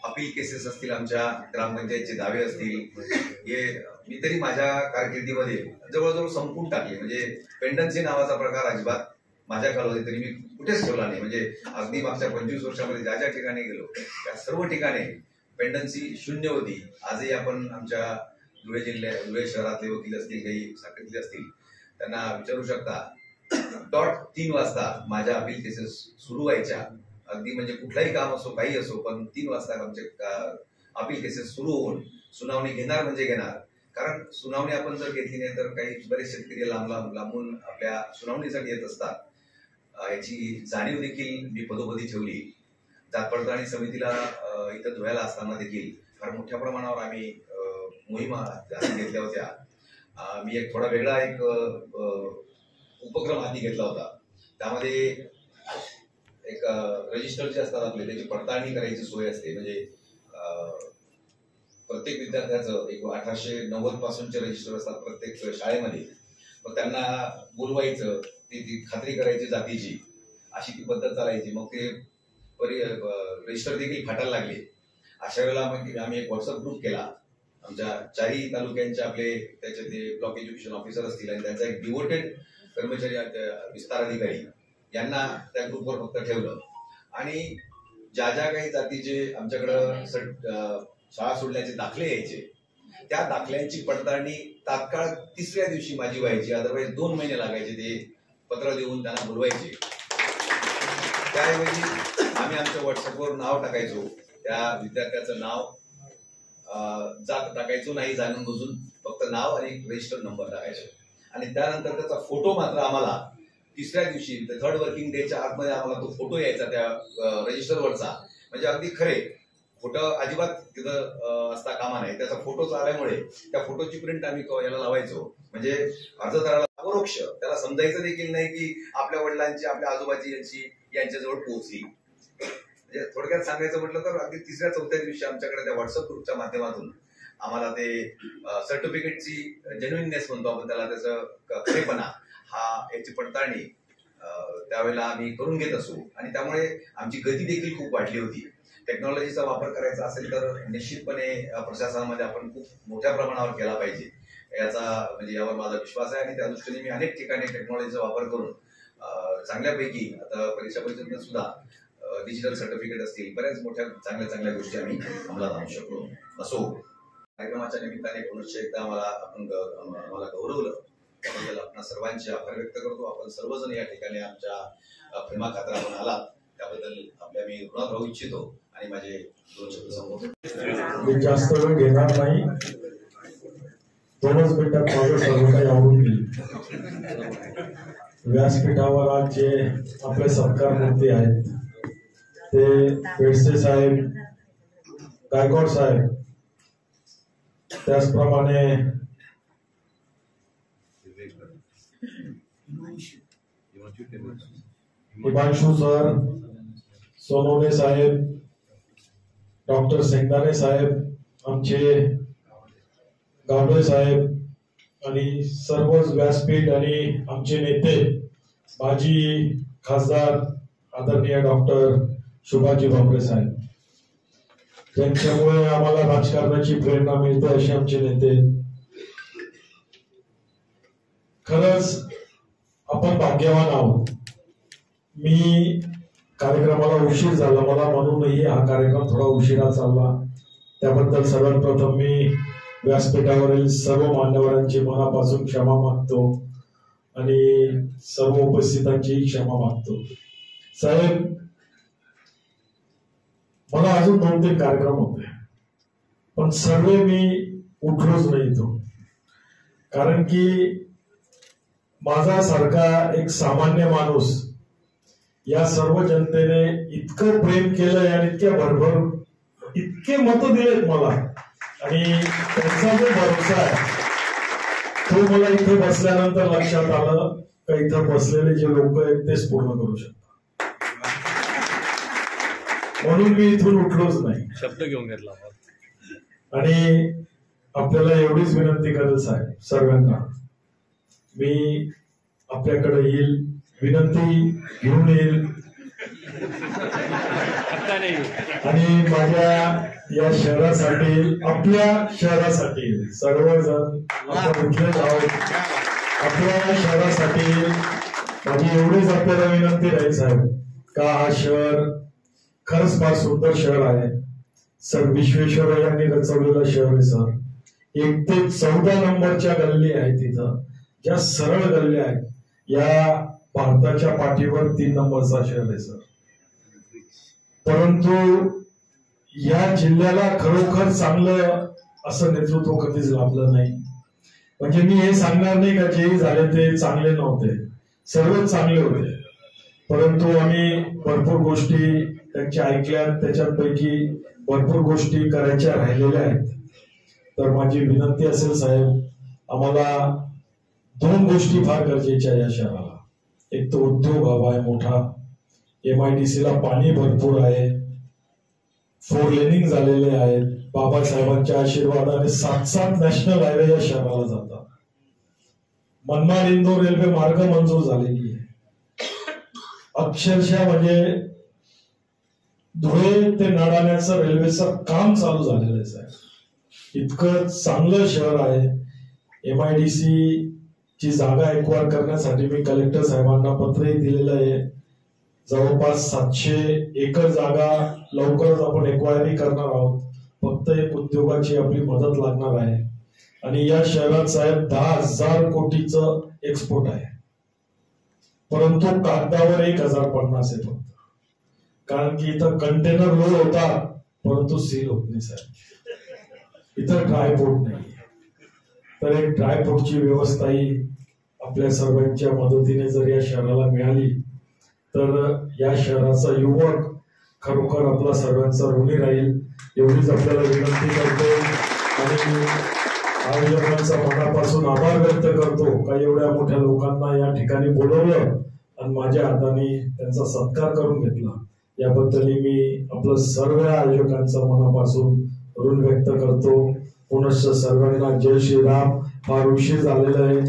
अपील केसेस असतील, आमच्या ग्रामपंचायतचे दावे असतील, हे मी तरी माझ्या कारकिर्दीमध्ये जवळजवळ संपून टाकले. म्हणजे पेंडन्सी नावाचा प्रकार अजिबात माझ्या काळामध्ये तरी मी कुठेच ठेवला नाही. म्हणजे अगदी मागच्या 25 वर्षामध्ये ज्या ज्या ठिकाणी गेलो त्या सर्व ठिकाणी पेंडन्सी शून्य होती. आजही आपण आमच्या धुळे शहरातले वकील असतील, काही साखरेतले असतील, त्यांना विचारू शकता. 3 वाजता माझ्या अपील केसेस सुरू व्हायच्या. अगदी म्हणजे कुठलाही काम असो, काही असो, पण 3 वाजता आमचे अपील केसेस सुरू होऊन सुनावणी घेणार म्हणजे घेणार. कारण सुनावणी आपण जर घेतली नाही तर काही बरेच शेतकरी लांबून आपल्या सुनावणीसाठी येत असतात. याची जाणीव देखील मी पदोपदी ठेवली. जात पडताळणी समितीला इथं धुळ्याला असताना देखील फार मोठ्या प्रमाणावर आम्ही मोहिमा घेतल्या होत्या. मी एक थोडा वेगळा उपक्रम हाती घेतला होता. त्यामध्ये एक रजिस्टर जे असतात आपले, त्याची पडताळणी करायची सोय असते. म्हणजे प्रत्येक विद्यार्थ्याचं 1890 पासूनचे रजिस्टर असतात प्रत्येक शाळेमध्ये. मग त्यांना बोलवायचं, ती खात्री करायची जातीची, अशी ती पद्धत चालायची. मग ते रजिस्टर देखील फाटायला लागले. अशा वेळेला आम्ही एक व्हॉट्सअप ग्रुप केला. आमच्या 4ही तालुक्यांचे आपले त्याचे ते ब्लॉक एज्युकेशन ऑफिसर असतील आणि त्यांचा एक डिवोटेड कर्मचारी विस्तार अधिकारी यांना त्या ग्रुपवर फक्त ठेवलं. आणि ज्या ज्या काही जातीचे आमच्याकडं शाळा सोडण्याचे दाखले यायचे, त्या दाखल्यांची पडताळणी तात्काळ 3ऱ्या दिवशी माझी व्हायची. अदरवाईज 2 महिने लागायचे ते पत्र देऊन त्यांना बोलवायचे. त्याऐवजी आम्ही आमच्या व्हॉट्सअपवर नाव टाकायचो, त्या विद्यार्थ्याचं नाव, जात टाकायचो नाही जाणून बुजून, फक्त नाव आणि रजिस्टर नंबर टाकायचो. आणि त्यानंतर त्याचा फोटो मात्र आम्हाला 3ऱ्या दिवशी 3rd वर्किंग डेच्या आतमध्ये आम्हाला तो फोटो यायचा त्या रजिस्टरवरचा. म्हणजे अगदी खरे फोटो अजिबात तिथं असता कामा नाही. त्याचा फोटोच आल्यामुळे त्या फोटोची प्रिंट आम्ही याला लावायचो. म्हणजे अर्जदाराला अपरोक्ष त्याला समजायचं देखील नाही की आपल्या वडिलांची, आपल्या आजोबाची यांच्याजवळ पोहोचली. म्हणजे थोडक्यात सांगायचं म्हटलं तर अगदी 3ऱ्या-4थ्या दिवशी आमच्याकडे त्या व्हॉट्सअप ग्रुपच्या माध्यमातून आम्हाला ते सर्टिफिकेटची जेन्युइननेस म्हणतो आपण त्याला, त्याचं खरेपणा याची पडताळणी त्यावेळेला आम्ही करून घेत असू. आणि त्यामुळे आमची गती देखील खूप वाढली होती. टेक्नॉलॉजीचा वापर करायचा असेल तर निश्चितपणे प्रशासनामध्ये आपण खूप मोठ्या प्रमाणावर केला पाहिजे, याचा म्हणजे यावर माझा विश्वास आहे. आणि त्या दृष्टीने मी अनेक ठिकाणी टेक्नॉलॉजीचा वापर करून चांगल्यापैकी आता परीक्षा परिषदेत सुद्धा डिजिटल सर्टिफिकेट असतील, बऱ्याच मोठ्या चांगल्या गोष्टी आम्ही अंमलात आणू शकलो असो. कार्यक्रमाच्या निमित्ताने पुनश्च एकदा आम्हाला गौरवलं, त्याबद्दल आपण सर्वांचे आभार व्यक्त करतो. आपण सर्वजण या ठिकाणी आमच्या प्रेमा खातर आपण आलात, त्याबद्दल आपल्या मी ऋणात राहू इच्छितो. आणि माझे 2 शब्द संबोधन जास्त वेळ घेणार नाही. 2च मिनिटात माझं सर्व काही आवडून गेलं. व्यासपीठावर आज जे आपले सत्कार मूर्ती आहेत ते बेडसे साहेब, गायकवाड साहेब, त्याचप्रमाणे हिमांशु सर, सोनवणे साहेब, डॉक्टर शेंगदाणे साहेब, आमचे गावडे साहेब आणि सर्वच व्यासपीठ आणि आमचे नेते माजी खासदार आदरणीय डॉक्टर शुभाजी भामरे साहेब, त्यांच्यामुळे आम्हाला राजकारणाची प्रेरणा मिळते असे आमचे नेते. खरंच आपण भाग्यवान आहोत. मी कार्यक्रमाला उशीर झाला, मला म्हणूनही हा कार्यक्रम थोडा उशिरा चालला. त्याबद्दल सर्वात प्रथम मी व्यासपीठावरील सर्व मान्यवरांची मनापासून क्षमा मागतो आणि सर्व उपस्थितांची क्षमा मागतो. साहेब, मला अजून 2-3 कार्यक्रम होते, पण सर्व मी उठलोच नाही तो. कारण की माझा सारखा एक सामान्य माणूस या सर्व जनतेने इतकं प्रेम केलंय आणि इतके मतं दिलेत मला, आणि त्यांचा जो भरोसा आहे तो मला इथे बसल्यानंतर लक्षात आलं का इथं बसलेले जे लोक आहेत तेच पूर्ण करू शकतात. म्हणून मी इथून उठलोच नाही, शब्द घेऊन घेतला. आणि आपल्याला एवढीच विनंती करेल साहेब सर्वांना, मी आपल्याकडे येईल, विनंती घेऊन येईल, आणि माझ्या या शहरासाठी, आपल्या शहरासाठी सर्वजण आपण इथलेच आहोत, आपल्या शहरासाठी माझी एवढीच आपल्याला विनंती राहील साहेब का हा शहर खरंच फार सुंदर शहर आहे सर. विश्वेश्वरय्यांनी रचवलेलं शहर आहे सर. 1 ते 14 नंबरच्या गल्ली आहेत तिथं, ज्या सरळ गल्ल्या आहेत. या भारताच्या पाठीवर 3 नंबरचा शहर आहे सर. परंतु या जिल्ह्याला खरोखर चांगलं असं नेतृत्व कधीच लाभलं नाही. म्हणजे मी हे सांगणार नाही का जे झाले ते चांगले नव्हते, सर्वच चांगले होते. परंतु आम्ही भरपूर गोष्टी त्यांच्या ऐकल्यात, त्याच्यापैकी भरपूर गोष्टी करायच्या राहिलेल्या आहेत. तर माझी विनंती असेल साहेब, आम्हाला 2 गोष्टी फार गरजेच्या आहे या शहराला. एक तर उद्योग हवा आहे मोठा, MIDC ला पाणी भरपूर आहे, 4 लेनिंग झालेले आहेत. बाबासाहेबांच्या आशीर्वादाने 7 नॅशनल हायवे या शहराला जातात. मनमाड इंदोर रेल्वे मार्ग मंजूर झालेली आहे. अक्षरशः म्हणजे धुळे ते नाडाण्याचं रेल्वेचं काम चालू झालेलं आहे साहेब. इतकं चांगलं शहर आहे. MIDC ची जागा एक्वायर करण्यासाठी मी कलेक्टर साहेबांना पत्रही दिलेलं आहे. जवळपास 700 एकर जागा लवकरच आपण एक्वायरी करणार आहोत. फक्त एक उद्योगाची आपली मदत लागणार आहे. आणि या शहरात साहेब 10,000 कोटीचं एक्सपोर्ट आहे, परंतु कागदावर 1050 आहे फक्त. कारण की इथं कंटेनर लोड होतात परंतु सील होत नाही साहेब. इथं ड्रायपोर्ट नाही. तर एक ड्रायपोर्टची व्यवस्थाही आपल्या सर्वांच्या मदतीने जर या शहराला मिळाली तर या शहराचा युवक खरोखर आपला सर्वांचा ऋणी राहील. एवढीच आपल्याला विनंती करतो आणि आयोजकांचा मनापासून आभार व्यक्त करतो का एवढ्या मोठ्या लोकांना या ठिकाणी बोलवलं आणि माझ्या हाताने त्यांचा सत्कार करून घेतला. याबद्दल मी आपलं सर्व आयोजकांचा मनापासून ऋण व्यक्त करतो. पुनश्च सर्वांना जय श्रीराम. फार उशीर झालेला आहे.